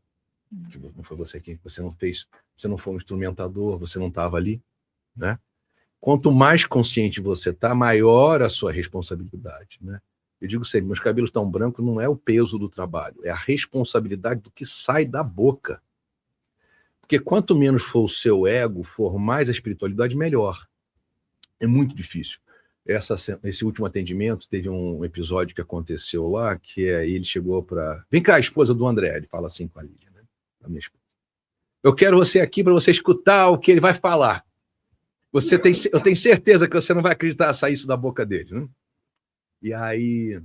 Não foi você não fez, você não foi um instrumentador, você não estava ali, né? Quanto mais consciente você está, maior a sua responsabilidade, né? Eu digo sempre, meus cabelos tão brancos não é o peso do trabalho, é a responsabilidade do que sai da boca. Porque quanto menos for o seu ego, for mais a espiritualidade, melhor. É muito difícil. Esse último atendimento, teve um episódio que aconteceu lá, que ele chegou para... Vem cá, a esposa do André, ele fala assim com a Lídia, né? A minha esposa. Eu quero você aqui para você escutar o que ele vai falar. eu tenho certeza que você não vai acreditar sair isso da boca dele, né? E aí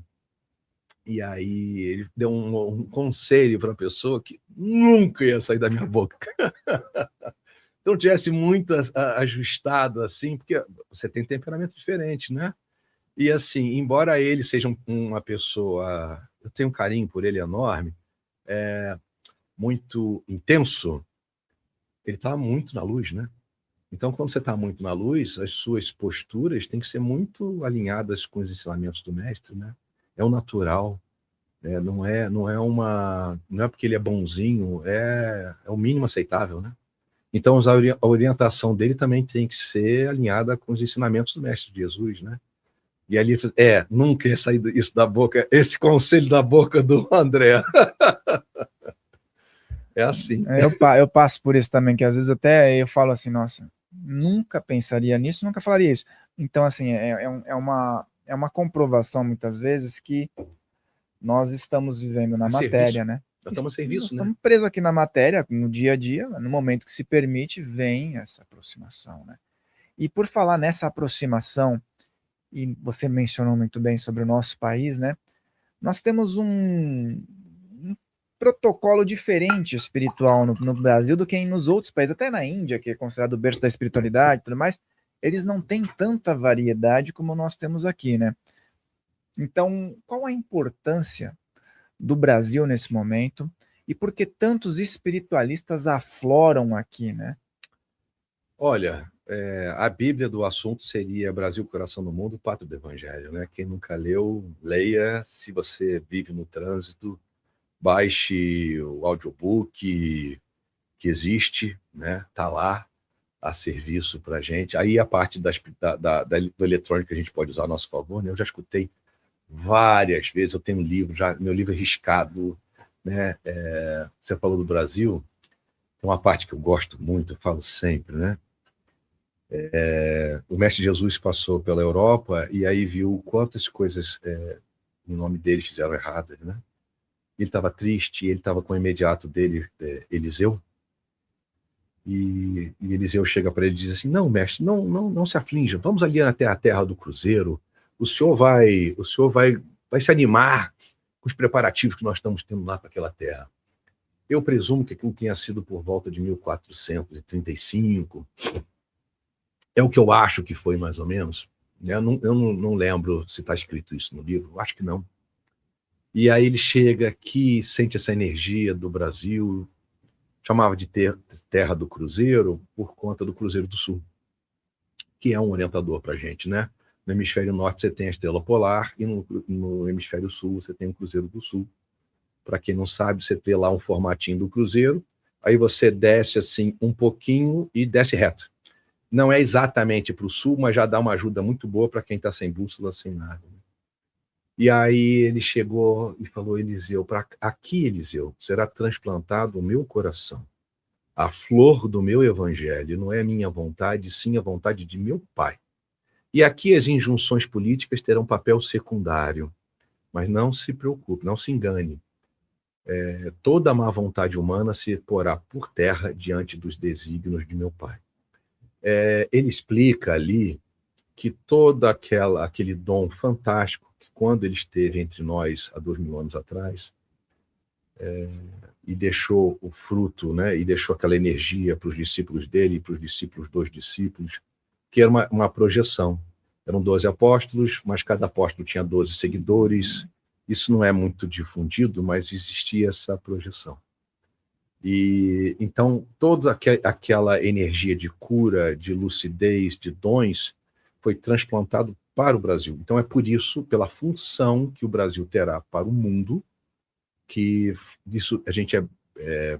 ele deu um conselho para a pessoa que nunca ia sair da minha boca. Então, tivesse muito ajustado, assim, porque você tem temperamento diferente, né? E, assim, embora ele seja uma pessoa... Eu tenho um carinho por ele enorme, muito intenso, ele está muito na luz, né? Então, quando você está muito na luz, as suas posturas têm que ser muito alinhadas com os ensinamentos do mestre, né? É o natural, né? Não é porque ele é bonzinho, é o mínimo aceitável, né? Então, a orientação dele também tem que ser alinhada com os ensinamentos do mestre Jesus, né? E ali, nunca ia sair isso da boca, esse conselho da boca do André. É assim. Eu passo por isso também, que às vezes até eu falo assim, nossa, nunca pensaria nisso, nunca falaria isso. Então, assim, é uma comprovação, muitas vezes, que nós estamos vivendo na matéria, né? Nós estamos a serviço, nós né? estamos presos aqui na matéria, no dia a dia, no momento que se permite, vem essa aproximação, né? E por falar nessa aproximação, e você mencionou muito bem sobre o nosso país, né? Nós temos um protocolo diferente espiritual no Brasil do que nos outros países, até na Índia, que é considerado o berço da espiritualidade e tudo mais, eles não têm tanta variedade como nós temos aqui, né? Então, qual a importância do Brasil nesse momento e por que tantos espiritualistas afloram aqui, né? Olha, a Bíblia do assunto seria Brasil, Coração do Mundo, Pátria do Evangelho, né? Quem nunca leu, leia. Se você vive no trânsito, baixe o audiobook que existe, né? Tá lá a serviço para a gente. Aí a parte do eletrônico a gente pode usar a nosso favor, né? Eu já escutei várias vezes, eu tenho um livro, meu livro é riscado, né? Você falou do Brasil, tem uma parte que eu gosto muito, eu falo sempre, né? O Mestre Jesus passou pela Europa e aí viu quantas coisas no nome dele fizeram erradas, né? Ele estava triste, ele estava com o imediato dele, Eliseu, e Eliseu chega para ele e diz assim: não, mestre, não se aflinja, vamos ali até a terra do cruzeiro, o senhor vai se animar com os preparativos que nós estamos tendo lá para aquela terra. Eu presumo que aquilo tenha sido por volta de 1435, é o que eu acho que foi mais ou menos. Eu não lembro se está escrito isso no livro, eu acho que não. E aí ele chega aqui, sente essa energia do Brasil, chamava de terra do Cruzeiro por conta do Cruzeiro do Sul, que é um orientador para a gente, né? No hemisfério norte você tem a Estrela Polar e no hemisfério sul você tem o Cruzeiro do Sul. Para quem não sabe, você tem lá um formatinho do Cruzeiro, aí você desce assim um pouquinho e desce reto. Não é exatamente para o sul, mas já dá uma ajuda muito boa para quem está sem bússola, sem nada. E aí ele chegou e falou: Eliseu, aqui, Eliseu, será transplantado o meu coração, a flor do meu evangelho, não é a minha vontade, sim a vontade de meu Pai. E aqui as injunções políticas terão papel secundário, mas não se preocupe, não se engane. Toda a má vontade humana se porá por terra diante dos desígnios de meu Pai. Ele explica ali que todo aquele dom fantástico que quando ele esteve entre nós há 2000 anos atrás, e deixou o fruto, né, e deixou aquela energia para os discípulos dele e para os discípulos dos discípulos, que era uma projeção. Eram 12 apóstolos, mas cada apóstolo tinha 12 seguidores. Isso não é muito difundido, mas existia essa projeção. E então toda aquela energia de cura, de lucidez, de dons foi transplantado para o Brasil. Então é por isso, pela função que o Brasil terá para o mundo, que isso a gente é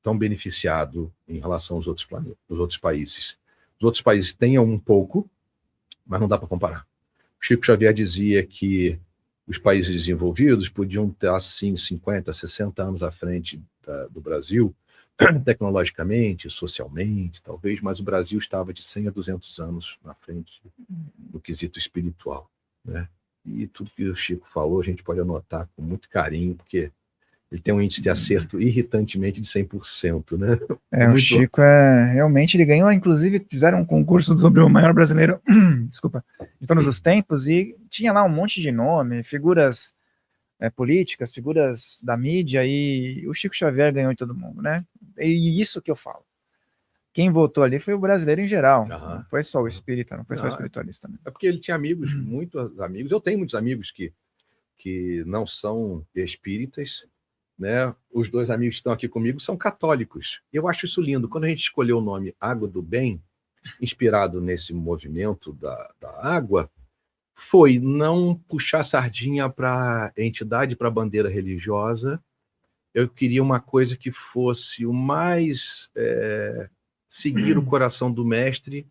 tão beneficiado em relação aos outros planetas, aos outros países. Os outros países têm um pouco, mas não dá para comparar. Chico Xavier dizia que os países desenvolvidos podiam ter, assim, 50, 60 anos à frente do Brasil, tecnologicamente, socialmente, talvez, mas o Brasil estava de 100 a 200 anos na frente do quesito espiritual, né? E tudo que o Chico falou, a gente pode anotar com muito carinho, porque Ele tem um índice de acerto irritantemente de 100%, né? O Chico realmente ele ganhou, inclusive fizeram um concurso sobre o maior brasileiro, desculpa, de todos os tempos, e tinha lá um monte de nome, figuras políticas, figuras da mídia, e o Chico Xavier ganhou de todo mundo, né? E isso que eu falo. Quem votou ali foi o brasileiro em geral, não foi só o espírita, não foi só o espiritualista. Né? É porque ele tinha amigos, muitos amigos, eu tenho muitos amigos que não são espíritas, né? Os dois amigos que estão aqui comigo são católicos. Eu acho isso lindo. Quando a gente escolheu o nome Água do Bem, inspirado nesse movimento da água, foi não puxar sardinha para entidade, para bandeira religiosa. Eu queria uma coisa que fosse o mais seguir o coração do mestre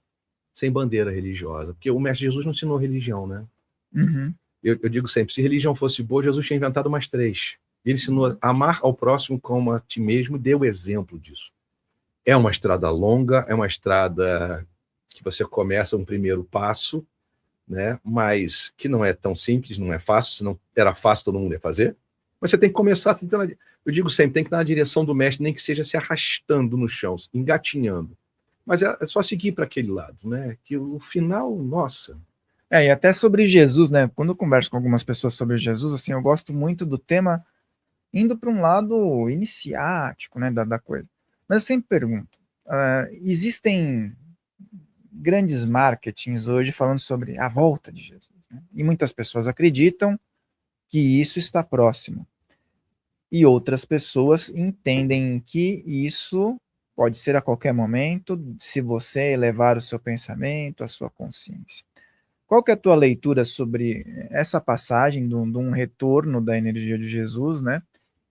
sem bandeira religiosa. Porque o mestre Jesus não ensinou religião, né? Uhum. Eu digo sempre, se religião fosse boa, Jesus tinha inventado umas 3. Ele ensinou a amar ao próximo como a ti mesmo, deu exemplo disso. É uma estrada longa, é uma estrada que você começa um primeiro passo, né? Mas que não é tão simples, não é fácil, se não era fácil todo mundo ia fazer. Mas você tem que começar, eu digo sempre, tem que estar na direção do mestre, nem que seja se arrastando no chão, engatinhando. Mas é só seguir para aquele lado, né? Que o final, nossa... E até sobre Jesus, né? Quando eu converso com algumas pessoas sobre Jesus, assim, eu gosto muito do tema indo para um lado iniciático, né, da coisa. Mas eu sempre pergunto, existem grandes marketings hoje falando sobre a volta de Jesus, né? E muitas pessoas acreditam que isso está próximo. E outras pessoas entendem que isso pode ser a qualquer momento, se você elevar o seu pensamento, a sua consciência. Qual que é a tua leitura sobre essa passagem de um retorno da energia de Jesus, né?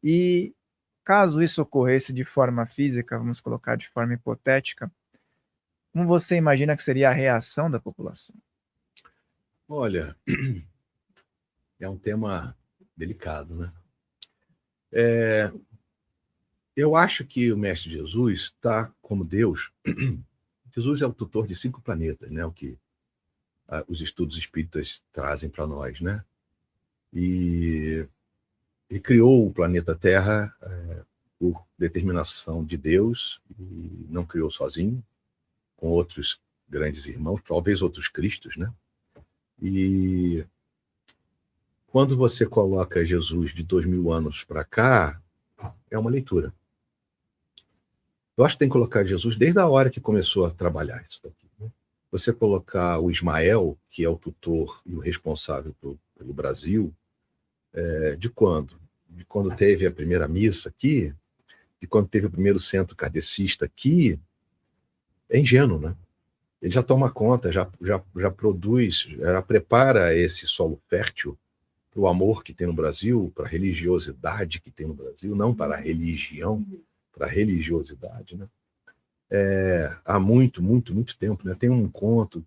E caso isso ocorresse de forma física, vamos colocar de forma hipotética, como você imagina que seria a reação da população? Olha, é um tema delicado, né? Eu acho que o Mestre Jesus está como Deus. Jesus é o tutor de 5 planetas, né? O que os estudos espíritas trazem para nós, né? E ele criou o planeta Terra por determinação de Deus e não criou sozinho, com outros grandes irmãos, talvez outros Cristos, né? E quando você coloca Jesus de 2000 anos para cá, é uma leitura. Eu acho que tem que colocar Jesus desde a hora que começou a trabalhar isso daqui, né? Você colocar o Ismael, que é o tutor e o responsável pelo Brasil, de quando? De quando teve a primeira missa aqui, de quando teve o primeiro centro kardecista aqui, é ingênuo, né? Ele já toma conta, já produz, já prepara esse solo fértil para o amor que tem no Brasil, para a religiosidade que tem no Brasil, não para a religião, para a religiosidade, né? Há muito tempo, né? Tem um conto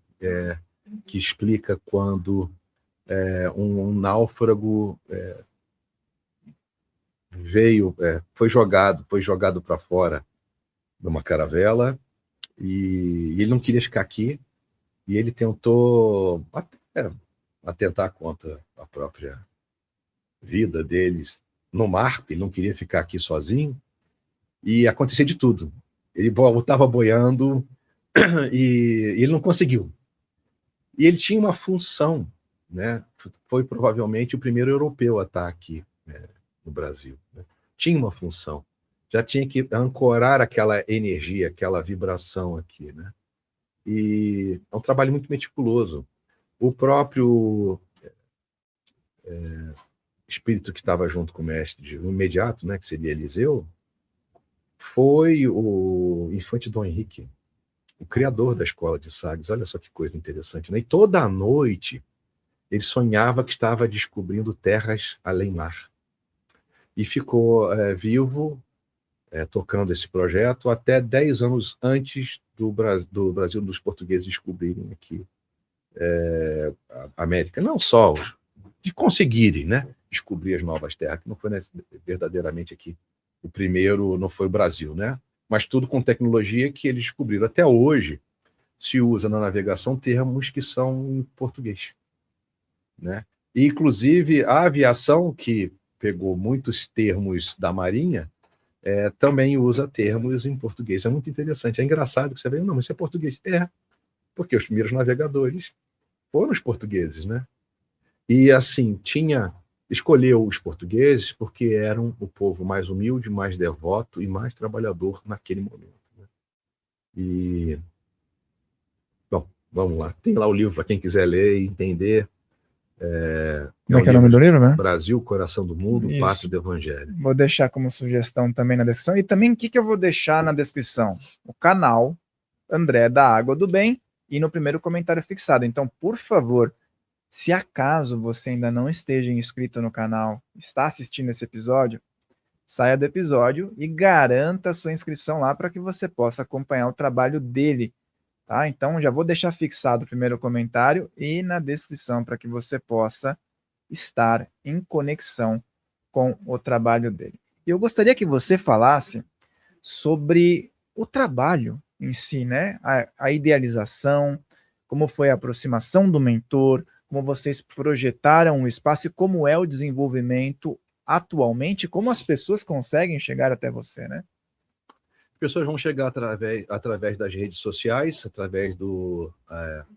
que explica quando um náufrago foi jogado para fora de uma caravela e ele não queria ficar aqui e ele tentou atentar contra a própria vida deles no mar, ele não queria ficar aqui sozinho e acontecia de tudo. Ele estava boiando e ele não conseguiu. E ele tinha uma função, né? Foi provavelmente o primeiro europeu a estar aqui, né, no Brasil, né? Tinha uma função. Já tinha que ancorar aquela energia, aquela vibração aqui, né? E é um trabalho muito meticuloso. O próprio espírito que estava junto com o mestre, o imediato, né, que seria Eliseu, foi o Infante Dom Henrique, o criador da escola de Sagres. Olha só que coisa interessante, né? E toda a noite ele sonhava que estava descobrindo terras além mar. E ficou vivo, tocando esse projeto, até 10 anos antes do Brasil, dos portugueses descobrirem aqui a América. Não só de conseguirem, né, descobrir as novas terras, que não foi verdadeiramente aqui. O primeiro não foi o Brasil, né? Mas tudo com tecnologia que eles descobriram. Até hoje se usa na navegação termos que são em português, né? E, inclusive, a aviação que pegou muitos termos da Marinha, também usa termos em português. É muito interessante. É engraçado que você vê, não, mas isso é português. Porque os primeiros navegadores foram os portugueses, né? E, assim, escolheu os portugueses porque eram o povo mais humilde, mais devoto e mais trabalhador naquele momento, né? E, bom, vamos lá. Tem lá o livro para quem quiser ler e entender. Como é que é o nome do livro, né? Brasil, Coração do Mundo, Isso. Pátria do Evangelho. Vou deixar como sugestão também na descrição. E também o que eu vou deixar na descrição? O canal André da Água do Bem e no primeiro comentário fixado. Então, por favor, se acaso você ainda não esteja inscrito no canal, está assistindo esse episódio, saia do episódio e garanta a sua inscrição lá para que você possa acompanhar o trabalho dele. Tá? Então, já vou deixar fixado o primeiro comentário e na descrição para que você possa estar em conexão com o trabalho dele. E eu gostaria que você falasse sobre o trabalho em si, né? A idealização, como foi a aproximação do mentor, como vocês projetaram o espaço e como é o desenvolvimento atualmente, como as pessoas conseguem chegar até você, né? As pessoas vão chegar através das redes sociais, através do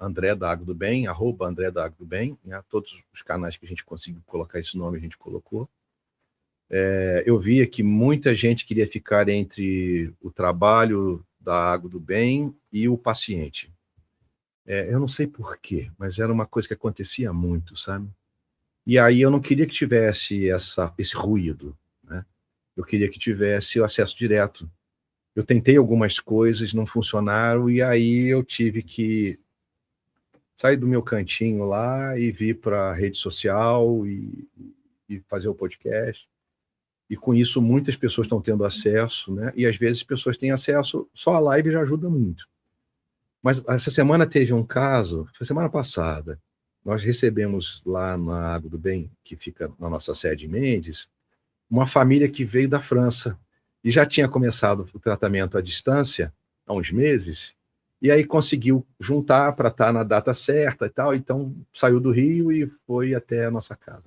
André da Água do Bem, @André da Água do Bem, né? Todos os canais que a gente conseguiu colocar esse nome, a gente colocou. Eu via que muita gente queria ficar entre o trabalho da Água do Bem e o paciente. Eu não sei porquê, mas era uma coisa que acontecia muito, sabe? E aí eu não queria que tivesse esse ruído, né? Eu queria que tivesse o acesso direto. Eu tentei algumas coisas, não funcionaram, e aí eu tive que sair do meu cantinho lá e vir para a rede social e fazer o podcast. E com isso muitas pessoas estão tendo acesso, né? E às vezes pessoas têm acesso, só a live já ajuda muito. Mas essa semana teve um caso, foi semana passada, nós recebemos lá na Água do Bem, que fica na nossa sede em Mendes, uma família que veio da França e já tinha começado o tratamento à distância há uns meses, e aí conseguiu juntar para estar na data certa e tal, então saiu do Rio e foi até a nossa casa.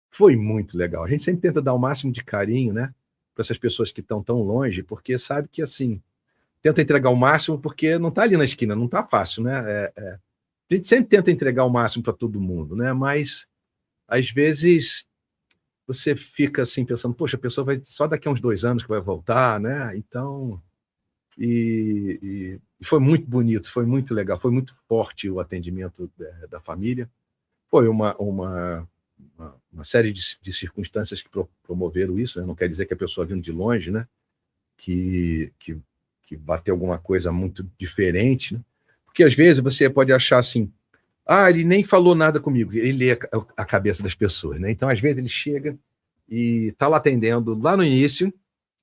Foi muito legal. A gente sempre tenta dar o máximo de carinho, né, para essas pessoas que estão tão longe, porque sabe que, assim, tenta entregar o máximo porque não está ali na esquina, não está fácil, né? A gente sempre tenta entregar o máximo para todo mundo, né? Mas, às vezes, você fica assim pensando, poxa, a pessoa vai só daqui a uns 2 anos que vai voltar, né? Então, e foi muito bonito, foi muito legal, foi muito forte o atendimento da família. Foi uma série de circunstâncias que promoveram isso, né? Não quer dizer que a pessoa vindo de longe, né? Que bateu alguma coisa muito diferente, né? Porque às vezes você pode achar assim, ele nem falou nada comigo, ele lê a cabeça das pessoas, né? Então, às vezes, ele chega e está lá atendendo lá no início,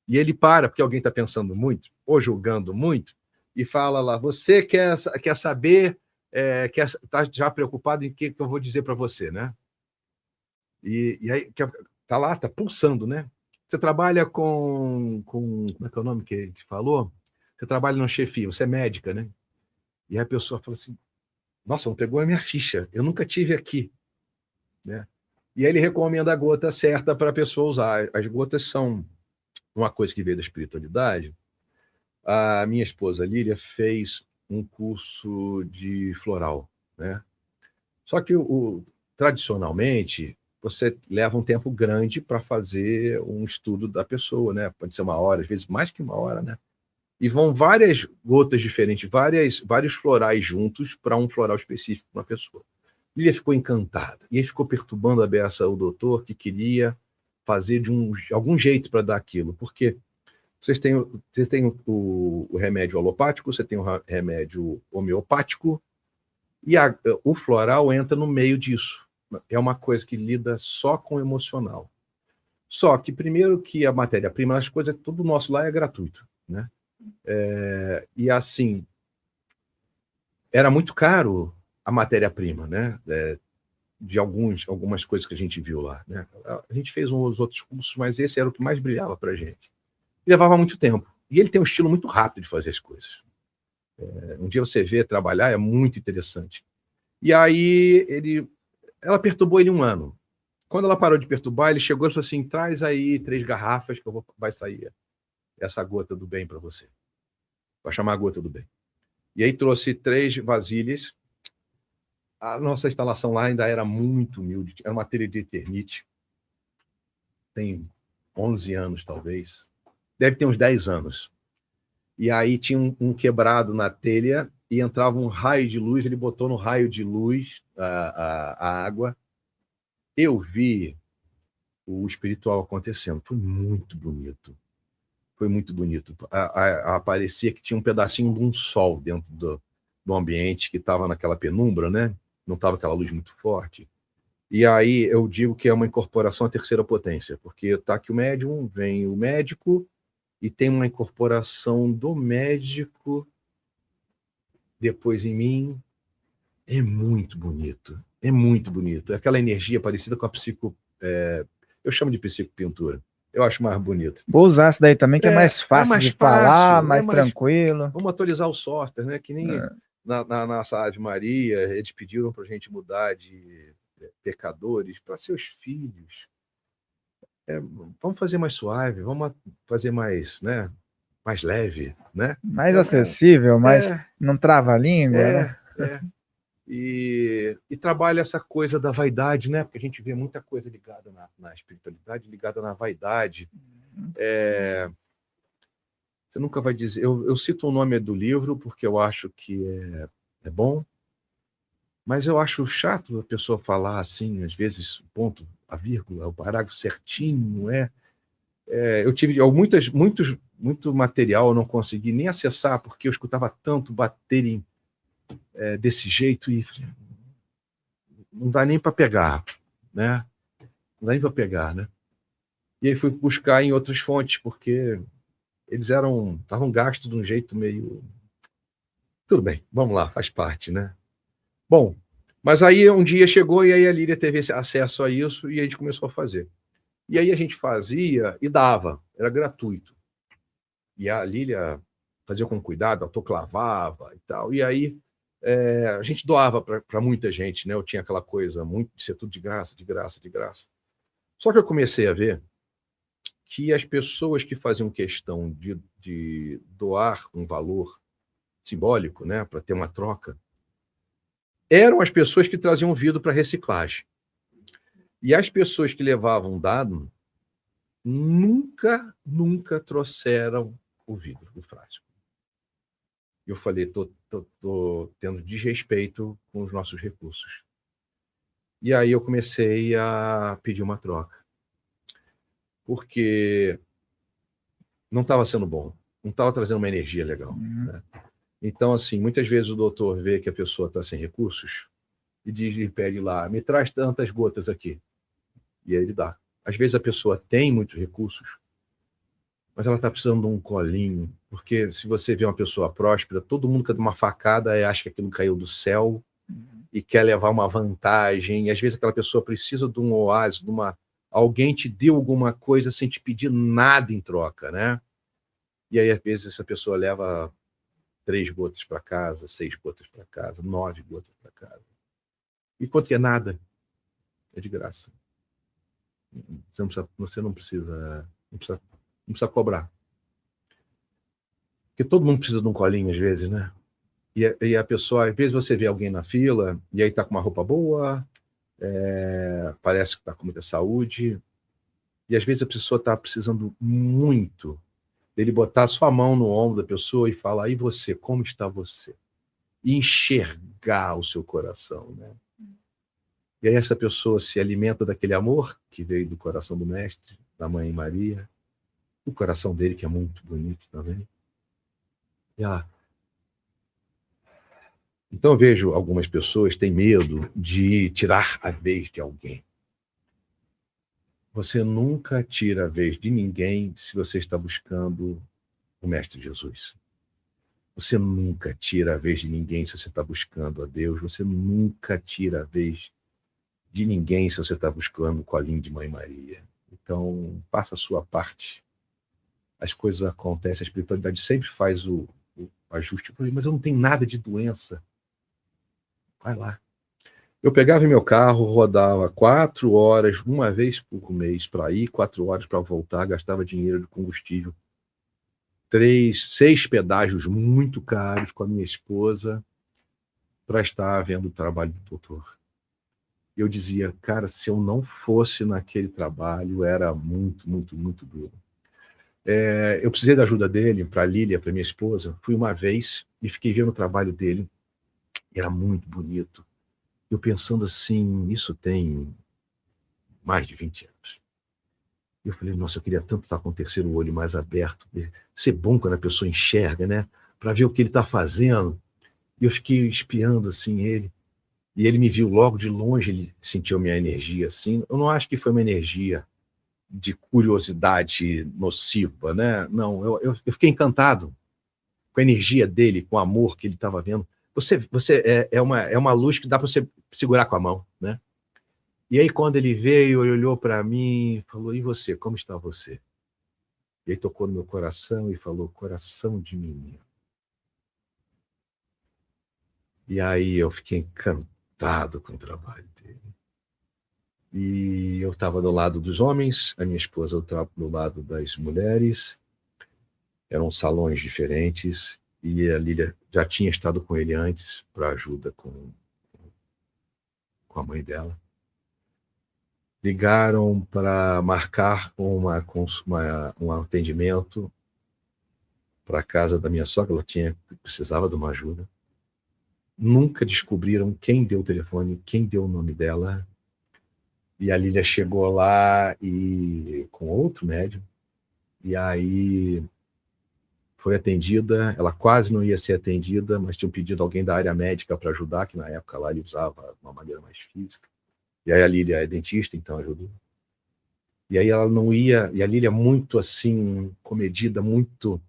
e ele para, porque alguém está pensando muito, ou julgando muito, e fala lá, você quer saber, está já preocupado em o que eu vou dizer para você, né? E aí, está lá, está pulsando, né? Você trabalha com como é que é o nome que ele falou? Você trabalha no chefia, você é médica, né? E aí a pessoa fala assim, nossa, não pegou a minha ficha, eu nunca tive aqui, né? E aí ele recomenda a gota certa para a pessoa usar. As gotas são uma coisa que veio da espiritualidade. A minha esposa Lília fez um curso de floral, né? Só que tradicionalmente você leva um tempo grande para fazer um estudo da pessoa, né? Pode ser 1 hora, às vezes mais que 1 hora, né? E vão várias gotas diferentes, vários florais juntos para um floral específico para uma pessoa. Lília ficou encantada. E aí ficou perturbando a beça o doutor, que queria fazer de algum jeito para dar aquilo. Porque vocês têm o remédio alopático, você tem o remédio homeopático, e o floral entra no meio disso. É uma coisa que lida só com o emocional. Só que, primeiro, que a matéria-prima, as coisas, tudo nosso lá é gratuito, né? E assim, era muito caro a matéria-prima, né? De algumas coisas que a gente viu lá, né? A gente fez uns outros cursos, mas esse era o que mais brilhava para a gente. E levava muito tempo. E ele tem um estilo muito rápido de fazer as coisas. Um dia você vê trabalhar, é muito interessante. E aí ela perturbou ele 1 ano. Quando ela parou de perturbar, ele chegou e falou assim, traz aí 3 garrafas que vai sair essa gota do bem para você. Vai chamar a gota do bem. E aí trouxe 3 vasilhas. A nossa instalação lá ainda era muito humilde. Era uma telha de Eternite. Tem 11 anos, talvez. Deve ter uns 10 anos. E aí tinha um quebrado na telha e entrava um raio de luz. Ele botou no raio de luz a água. Eu vi o espiritual acontecendo. Foi muito bonito. Foi muito bonito. Parecia que tinha um pedacinho de um sol dentro do ambiente que estava naquela penumbra, né? Não estava aquela luz muito forte. E aí eu digo que é uma incorporação à terceira potência, porque está aqui o médium, vem o médico, e tem uma incorporação do médico depois em mim. É muito bonito. É muito bonito. Aquela energia parecida com a eu chamo de psicopintura. Eu acho mais bonito. Vou usar essa daí também, que é mais fácil de falar, mais tranquilo. Vamos atualizar o software, né? Que nem na nossa Ave Maria, eles pediram para a gente mudar de pecadores para seus filhos. Vamos fazer mais suave, vamos fazer mais, né? Mais leve, né? Mais acessível, mais não trava a língua, né? E trabalha essa coisa da vaidade, né? Porque a gente vê muita coisa ligada na espiritualidade, ligada na vaidade. Você nunca vai dizer... Eu cito o nome do livro porque eu acho que é bom, mas eu acho chato a pessoa falar assim, às vezes, o ponto, a vírgula, o parágrafo certinho, eu tive muito material, eu não consegui nem acessar, porque eu escutava tanto baterem desse jeito e não dá nem para pegar, né? Não dá nem para pegar, né? E aí fui buscar em outras fontes, porque eles estavam gastos de um jeito meio... Tudo bem, vamos lá, faz parte, né? Bom, mas aí um dia chegou e aí a Lília teve esse acesso a isso e a gente começou a fazer. E aí a gente fazia e dava, era gratuito. E a Lília fazia com cuidado, autoclavava e tal. E aí a gente doava para muita gente, né? Eu tinha aquela coisa muito de ser tudo de graça, de graça, de graça. Só que eu comecei a ver que as pessoas que faziam questão de doar um valor simbólico, né, para ter uma troca, eram as pessoas que traziam vidro para reciclagem. E as pessoas que levavam dado nunca trouxeram o vidro do frasco. E eu falei, tô tendo desrespeito com os nossos recursos. E aí eu comecei a pedir uma troca. Porque não estava sendo bom, não estava trazendo uma energia legal. Né? Então, assim, muitas vezes o doutor vê que a pessoa está sem recursos e pede lá, me traz tantas gotas aqui. E aí ele dá. Às vezes a pessoa tem muitos recursos, mas ela está precisando de um colinho, porque se você vê uma pessoa próspera, todo mundo que dá uma facada acha que aquilo caiu do céu e quer levar uma vantagem, e às vezes aquela pessoa precisa de um oásis, alguém te deu alguma coisa sem te pedir nada em troca, né? E aí, às vezes, essa pessoa leva 3 gotas para casa, 6 gotas para casa, 9 gotas para casa. E quanto que é nada? É de graça. Você não precisa cobrar. Porque todo mundo precisa de um colinho, às vezes, né? E a pessoa, às vezes você vê alguém na fila, e aí tá com uma roupa boa, parece que está com muita saúde, e às vezes a pessoa está precisando muito dele botar a sua mão no ombro da pessoa e falar, e você, como está você? E enxergar o seu coração, né? E aí essa pessoa se alimenta daquele amor que veio do coração do Mestre, da Mãe Maria, o coração dele que é muito bonito também. Então eu vejo algumas pessoas têm medo de tirar a vez de alguém. Você nunca tira a vez de ninguém se você está buscando o Mestre Jesus. Você nunca tira a vez de ninguém se você está buscando a Deus. Você nunca tira a vez de ninguém se você está buscando o colinho de Mãe Maria. Então, faça a sua parte. As coisas acontecem, a espiritualidade sempre faz o ajuste. Mas eu não tenho nada de doença. Vai lá. Eu pegava meu carro, rodava 4 horas, uma vez por mês para ir, 4 horas para voltar, gastava dinheiro de combustível. 6 pedágios muito caros com a minha esposa para estar vendo o trabalho do doutor. Eu dizia, cara, se eu não fosse naquele trabalho, era muito, muito, muito duro. Eu precisei da ajuda dele, para a Lília, para minha esposa. Fui uma vez e fiquei vendo o trabalho dele. Era muito bonito. Eu pensando assim, isso tem mais de 20 anos. Eu falei, nossa, eu queria tanto estar com o terceiro olho mais aberto. Ser bom quando a pessoa enxerga, né? Para ver o que ele está fazendo. E eu fiquei espiando assim ele. E ele me viu logo de longe, ele sentiu minha energia assim. Eu não acho que foi uma energia de curiosidade nociva, né? Não, eu fiquei encantado com a energia dele, com o amor que ele estava vendo. Você é uma luz que dá para você segurar com a mão, né? E aí, quando ele veio, ele olhou para mim e falou, e você, como está você? E ele tocou no meu coração e falou, coração de menino. E aí eu fiquei encantado com o trabalho dele. E eu estava do lado dos homens, a minha esposa estava do lado das mulheres. Eram salões diferentes e a Lília já tinha estado com ele antes para ajuda com a mãe dela. Ligaram para marcar um atendimento para a casa da minha sogra, ela precisava de uma ajuda. Nunca descobriram quem deu o telefone, quem deu o nome dela. E a Lília chegou lá com outro médium, e aí foi atendida. Ela quase não ia ser atendida, mas tinham pedido alguém da área médica para ajudar, que na época lá ele usava de uma maneira mais física. E aí a Lília é dentista, então ajudou. E aí ela não ia, e a Lília muito assim, comedida, muito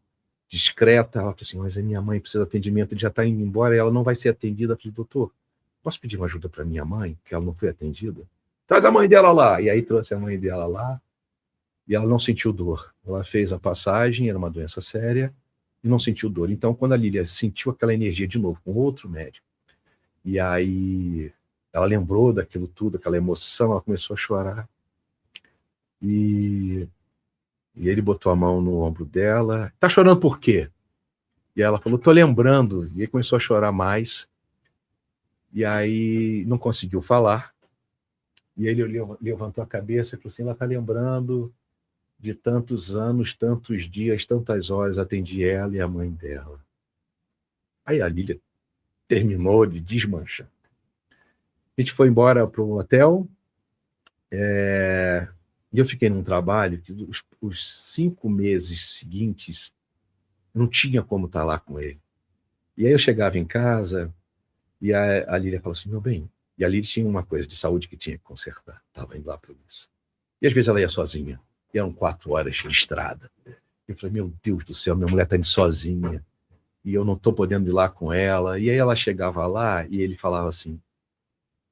discreta, ela falou assim, mas a minha mãe precisa de atendimento, ele já está indo embora, e ela não vai ser atendida. Eu falei, doutor, posso pedir uma ajuda para minha mãe, que ela não foi atendida? Traz a mãe dela lá. E aí trouxe a mãe dela lá, e ela não sentiu dor. Ela fez a passagem, era uma doença séria, e não sentiu dor. Então, quando a Lília sentiu aquela energia de novo com outro médico, e aí ela lembrou daquilo tudo, aquela emoção, ela começou a chorar. E ele botou a mão no ombro dela. Tá chorando por quê? E ela falou, tô lembrando. E ele começou a chorar mais. E aí não conseguiu falar. E ele levantou a cabeça e falou assim, ela tá lembrando de tantos anos, tantos dias, tantas horas, atendi ela e a mãe dela. Aí a Lília terminou de desmanchar. A gente foi embora para um hotel, e eu fiquei num trabalho que os 5 meses seguintes não tinha como estar lá com ele. E aí eu chegava em casa e a Lília falou assim, meu bem, e a Lília tinha uma coisa de saúde que tinha que consertar, estava indo lá para isso. E às vezes ela ia sozinha, e eram 4 horas de estrada. Eu falei, meu Deus do céu, minha mulher está indo sozinha, e eu não estou podendo ir lá com ela. E aí ela chegava lá e ele falava assim,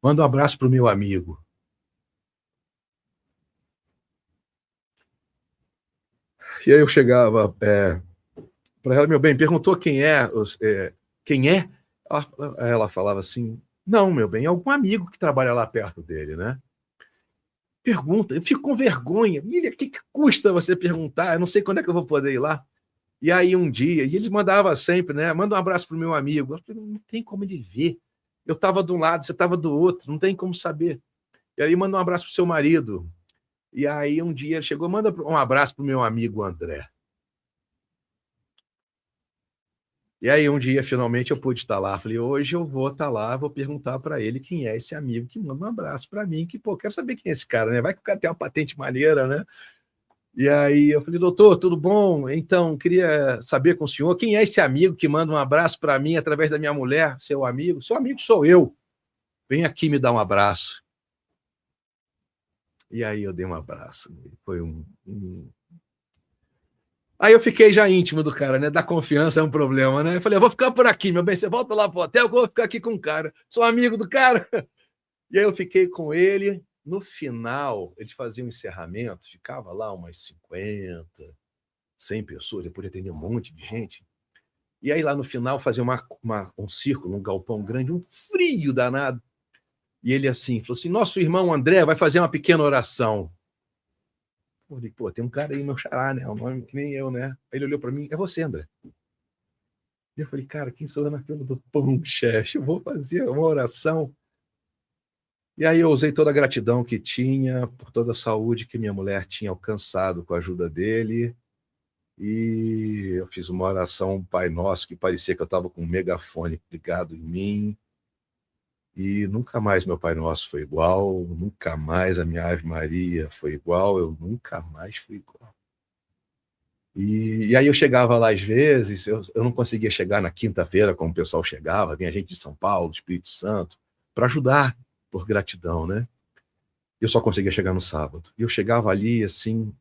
manda um abraço para o meu amigo. E aí eu chegava para ela, meu bem, perguntou quem é, quem é? Ela falava assim, não, meu bem, é algum amigo que trabalha lá perto dele, né? Pergunta, eu fico com vergonha. Lília, o que custa você perguntar? Eu não sei quando é que eu vou poder ir lá. E aí um dia, e ele mandava sempre, né? Manda um abraço pro meu amigo. Eu falei, não tem como ele ver. Eu estava de um lado, você estava do outro, não tem como saber. E aí manda um abraço pro seu marido. E aí um dia ele chegou, manda um abraço pro meu amigo André. E aí um dia, finalmente, eu pude estar lá. Falei, hoje eu vou estar lá, vou perguntar para ele quem é esse amigo que manda um abraço para mim, que, pô, quero saber quem é esse cara, né? Vai que o cara tem uma patente maneira, né? E aí eu falei, doutor, tudo bom? Então, queria saber com o senhor quem é esse amigo que manda um abraço para mim através da minha mulher, seu amigo? Seu amigo sou eu. Vem aqui me dar um abraço. E aí eu dei um abraço. Foi Aí eu fiquei já íntimo do cara, né? Da confiança é um problema, né? Eu falei, eu vou ficar por aqui, meu bem. Você volta lá pro hotel, eu vou ficar aqui com o cara. Sou amigo do cara. E aí eu fiquei com ele. No final, eles faziam um encerramento, ficava lá umas 50, 100 pessoas, depois de atender um monte de gente. E aí lá no final fazia um círculo, um galpão grande, um frio danado. E ele assim, falou assim, nosso irmão André vai fazer uma pequena oração. Eu falei, pô, tem um cara aí, meu xará, né? Um nome que nem eu, né? Aí ele olhou para mim, é você, André. E eu falei, cara, quem sou eu na fila do pão, chefe? Eu vou fazer uma oração. E aí eu usei toda a gratidão que tinha, por toda a saúde que minha mulher tinha alcançado com a ajuda dele. E eu fiz uma oração, um Pai Nosso, que parecia que eu estava com um megafone ligado em mim. E nunca mais meu Pai Nosso foi igual, nunca mais a minha Ave Maria foi igual, eu nunca mais fui igual. E aí eu chegava lá às vezes, eu não conseguia chegar na quinta-feira como o pessoal chegava, vinha gente de São Paulo, do Espírito Santo, para ajudar, por gratidão, né? Eu só conseguia chegar no sábado. E eu chegava ali assim,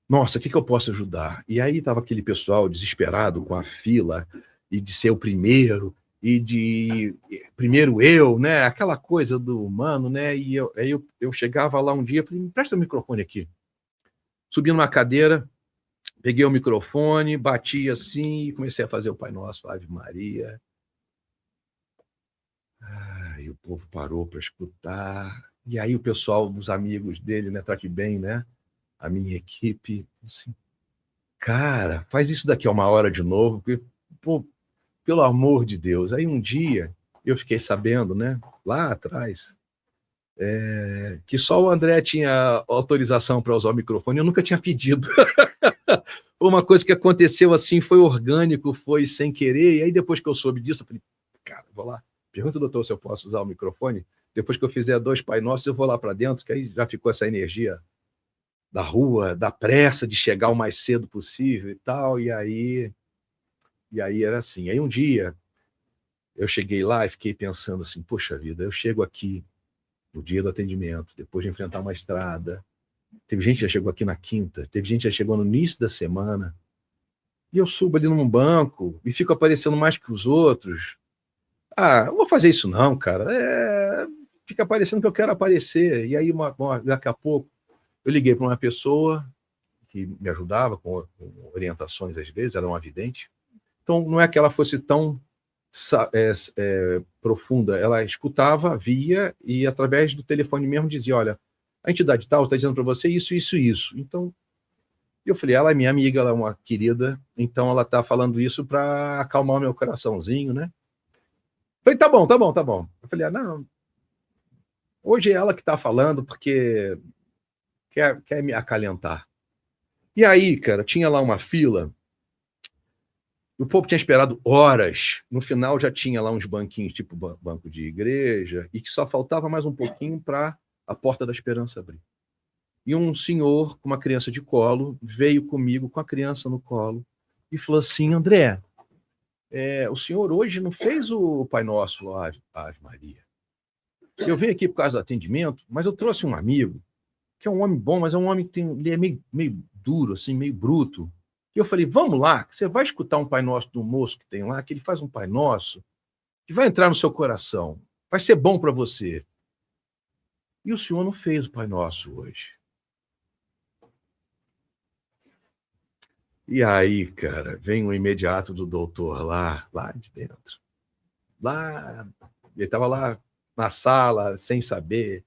nossa, o que eu posso ajudar? E aí estava aquele pessoal desesperado com a fila, e de ser o primeiro, e de primeiro eu, né? Aquela coisa do humano, né? E aí eu chegava lá um dia, falei, me presta o microfone aqui. Subi numa cadeira, peguei o microfone, bati assim e comecei a fazer o Pai Nosso, Ave Maria. E o povo parou para escutar. E aí o pessoal, os amigos dele, né? Trate bem, né? A minha equipe, assim, cara, faz isso daqui a uma hora de novo, porque, pô, pelo amor de Deus. Aí um dia eu fiquei sabendo, né? Lá atrás, que só o André tinha autorização para usar o microfone, eu nunca tinha pedido. Uma coisa que aconteceu assim, foi orgânico, foi sem querer, e aí depois que eu soube disso, eu falei, cara, vou lá, pergunta ao doutor se eu posso usar o microfone, depois que eu fizer 2 Pai Nossos, eu vou lá para dentro, que aí já ficou essa energia da rua, da pressa de chegar o mais cedo possível e tal, e aí era assim. Aí um dia eu cheguei lá e fiquei pensando assim, poxa vida, eu chego aqui no dia do atendimento, depois de enfrentar uma estrada, teve gente que já chegou aqui na quinta, teve gente que já chegou no início da semana, e eu subo ali num banco e fico aparecendo mais que os outros. Não vou fazer isso não, cara. Fica aparecendo que eu quero aparecer. E aí, daqui a pouco, eu liguei para uma pessoa que me ajudava com orientações às vezes, era uma vidente. Então, não é que ela fosse tão profunda, ela escutava, via, e através do telefone mesmo dizia, olha, a entidade tal está dizendo para você isso, isso, isso. Então, eu falei, ela é minha amiga, ela é uma querida, então ela está falando isso para acalmar o meu coraçãozinho, né? Eu falei, tá bom, tá bom, tá bom. Eu falei, não, hoje é ela que está falando porque quer me acalentar. E aí, cara, tinha lá uma fila, o povo tinha esperado horas, no final já tinha lá uns banquinhos, tipo banco de igreja, e que só faltava mais um pouquinho para a Porta da Esperança abrir. E um senhor com uma criança de colo veio comigo com a criança no colo e falou assim, André, o senhor hoje não fez o Pai Nosso, Ave Maria. Eu venho aqui por causa do atendimento, mas eu trouxe um amigo, que é um homem bom, mas é um homem que ele é meio duro, assim, meio bruto. E eu falei, vamos lá, que você vai escutar um Pai Nosso do moço que tem lá, que ele faz um Pai Nosso, que vai entrar no seu coração, vai ser bom para você. E o senhor não fez o Pai Nosso hoje. E aí, cara, vem o imediato do doutor lá de dentro. Ele estava lá na sala, sem saber.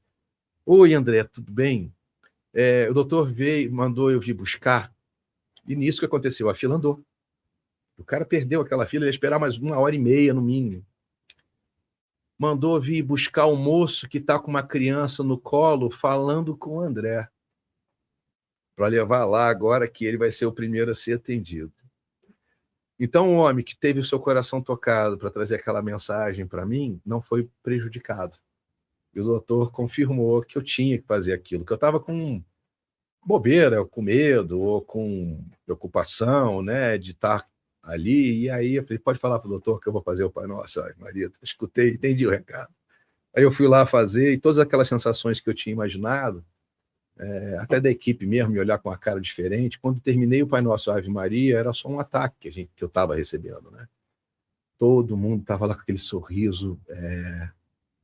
Oi, André, tudo bem? O doutor veio, mandou eu vir buscar. E nisso que aconteceu, a fila andou. O cara perdeu aquela fila, ele ia esperar mais 1h30, no mínimo. Mandou vir buscar um moço que está com uma criança no colo, falando com o André, para levar lá agora que ele vai ser o primeiro a ser atendido. Então, o homem que teve o seu coração tocado para trazer aquela mensagem para mim, não foi prejudicado. E o doutor confirmou que eu tinha que fazer aquilo, que eu estava com bobeira, com medo, ou com preocupação, né, de estar ali. E aí eu falei, pode falar para o doutor que eu vou fazer o Pai Nosso. Ai, Maria, escutei, entendi o recado. Aí eu fui lá fazer, e todas aquelas sensações que eu tinha imaginado, até da equipe mesmo, me olhar com a cara diferente, quando terminei o Pai Nosso Ave Maria, era só um ataque que eu estava recebendo, né? Todo mundo estava lá com aquele sorriso,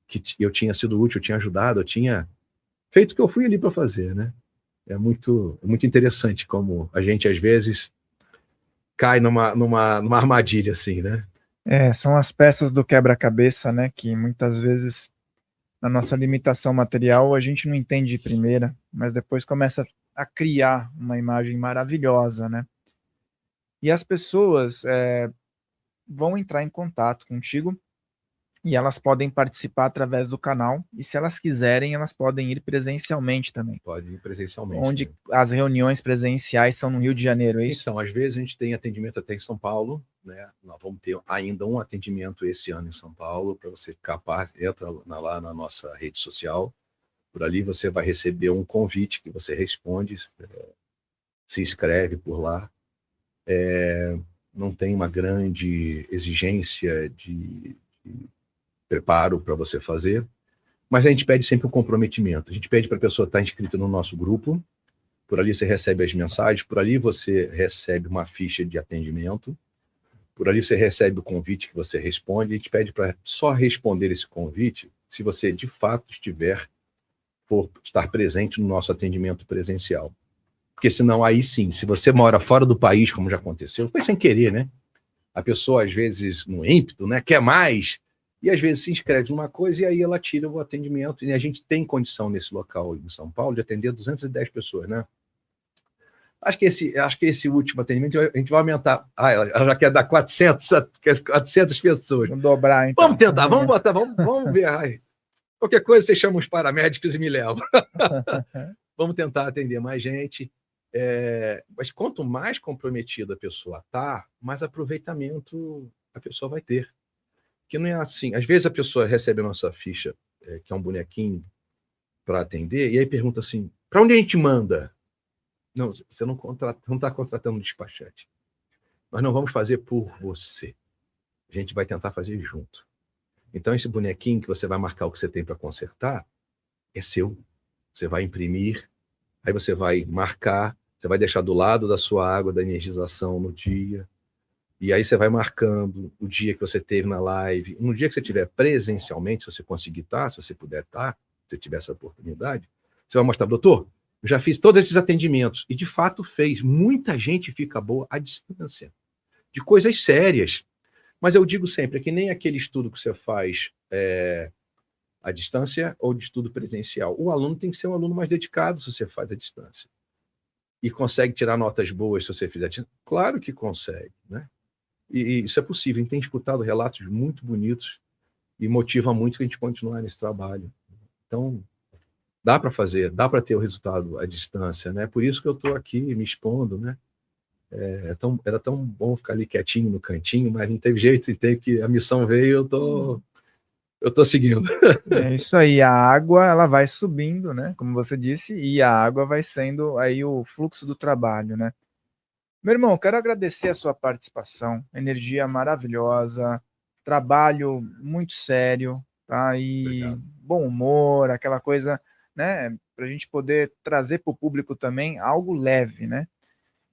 que eu tinha sido útil, eu tinha ajudado, eu tinha feito o que eu fui ali para fazer, né? É muito interessante como a gente, às vezes, cai numa armadilha assim, né? São as peças do quebra-cabeça, né, que muitas vezes na nossa limitação material, a gente não entende de primeira, mas depois começa a criar uma imagem maravilhosa, né? E as pessoas vão entrar em contato contigo e elas podem participar através do canal, e se elas quiserem, elas podem ir presencialmente também. Pode ir presencialmente. Onde as reuniões presenciais são no Rio de Janeiro, é isso? Então, às vezes a gente tem atendimento até em São Paulo, né? Nós vamos ter ainda um atendimento esse ano em São Paulo, para você capar, entra lá na nossa rede social, por ali você vai receber um convite que você responde, se inscreve por lá. Não tem uma grande exigência de preparo para você fazer, mas a gente pede sempre um comprometimento. A gente pede para a pessoa estar inscrita no nosso grupo, por ali você recebe as mensagens, por ali você recebe uma ficha de atendimento, por ali você recebe o convite que você responde, a gente pede para só responder esse convite se você de fato for estar presente no nosso atendimento presencial. Porque senão aí sim, se você mora fora do país, como já aconteceu, foi sem querer, né? A pessoa às vezes no ímpeto, né, quer mais, e às vezes se inscreve numa coisa e aí ela tira o atendimento. E a gente tem condição nesse local em São Paulo de atender 210 pessoas, né? Acho que esse último atendimento a gente vai aumentar. Ela já quer dar 400 pessoas. Vamos dobrar, então. Vamos tentar, vamos botar, vamos ver. Ai, qualquer coisa você chama os paramédicos e me leva. Vamos tentar atender mais gente. Mas quanto mais comprometida a pessoa está, mais aproveitamento a pessoa vai ter. Porque não é assim. Às vezes a pessoa recebe a nossa ficha, que é um bonequinho, para atender, e aí pergunta assim, para onde a gente manda? Não, você não está contratando um despachante. Nós não vamos fazer por você. A gente vai tentar fazer junto. Então, esse bonequinho que você vai marcar o que você tem para consertar é seu. Você vai imprimir, aí você vai marcar, você vai deixar do lado da sua água da energização no dia, e aí você vai marcando o dia que você teve na live. No dia que você estiver presencialmente, se você conseguir estar, se você puder estar, se você tiver essa oportunidade, você vai mostrar, doutor, eu já fiz todos esses atendimentos, e de fato fez. Muita gente fica boa à distância, de coisas sérias. Mas eu digo sempre, é que nem aquele estudo que você faz à distância ou de estudo presencial. O aluno tem que ser um aluno mais dedicado se você faz à distância. E consegue tirar notas boas se você fizer à distância? Claro que consegue, né? E isso é possível. A gente tem escutado relatos muito bonitos e motiva muito a gente continuar nesse trabalho. Então, dá para fazer, dá para ter o resultado à distância, né? Por isso que eu estou aqui me expondo, né? Era tão bom ficar ali quietinho no cantinho, mas não teve jeito, a missão veio, eu tô seguindo. É isso aí, a água ela vai subindo, né? Como você disse, e a água vai sendo aí o fluxo do trabalho, né? Meu irmão, quero agradecer a sua participação, energia maravilhosa, trabalho muito sério, tá? E Obrigado. bom humor, aquela coisa, né? Para a gente poder trazer para o público também algo leve, né?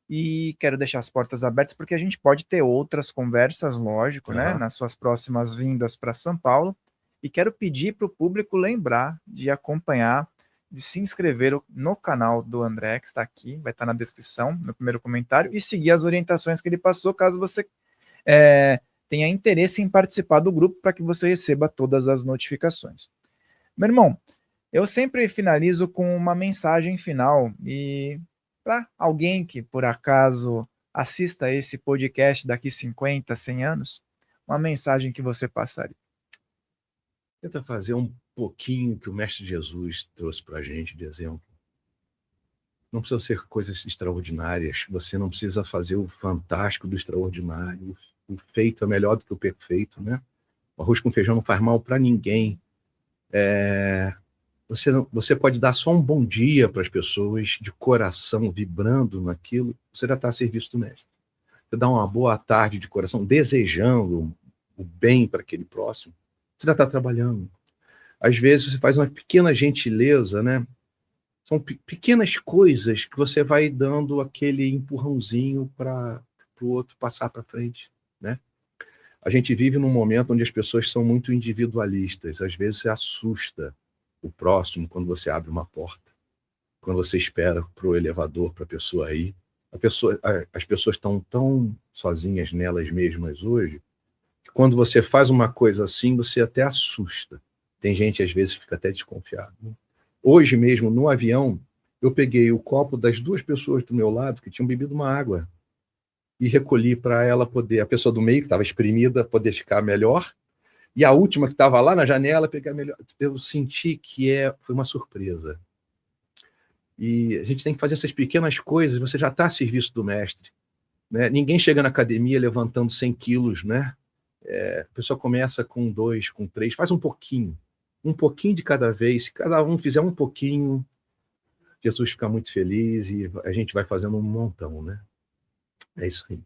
E quero deixar as portas abertas porque a gente pode ter outras conversas, lógico, né? Nas suas próximas vindas para São Paulo. E quero pedir para o público lembrar de acompanhar, de se inscrever no canal do André, que está aqui, vai estar na descrição, no primeiro comentário, e seguir as orientações que ele passou, caso você tenha interesse em participar do grupo, para que você receba todas as notificações. Meu irmão, eu sempre finalizo com uma mensagem final, e para alguém que, por acaso, assista esse podcast daqui 50, 100 anos, uma mensagem que você passaria. Tenta fazer um pouquinho que o Mestre Jesus trouxe para a gente de exemplo. Não precisa ser coisas extraordinárias, você não precisa fazer o fantástico do extraordinário. O feito é melhor do que o perfeito, né? O arroz com feijão não faz mal para ninguém. Você pode dar só um bom dia para as pessoas, de coração, vibrando naquilo, você já está a serviço do Mestre. Você dá uma boa tarde de coração, desejando o bem para aquele próximo, você já está trabalhando. Às vezes você faz uma pequena gentileza, né? São pequenas coisas que você vai dando aquele empurrãozinho para o outro passar para frente, né? A gente vive num momento onde as pessoas são muito individualistas. Às vezes você assusta o próximo quando você abre uma porta, quando você espera para o elevador para a pessoa ir. As pessoas estão tão sozinhas nelas mesmas hoje, que quando você faz uma coisa assim, você até assusta. Tem gente, às vezes, que fica até desconfiado. Né? Hoje mesmo, no avião, eu peguei o copo das 2 pessoas do meu lado que tinham bebido uma água e recolhi para ela poder, a pessoa do meio, que estava espremida, poder ficar melhor, e a última que estava lá na janela pegar melhor. Eu senti que foi uma surpresa. E a gente tem que fazer essas pequenas coisas, você já está a serviço do mestre. Né? Ninguém chega na academia levantando 100 quilos, né? A pessoa começa com 2, com 3, faz um pouquinho de cada vez. Se cada um fizer um pouquinho, Jesus fica muito feliz e a gente vai fazendo um montão, né? É isso aí.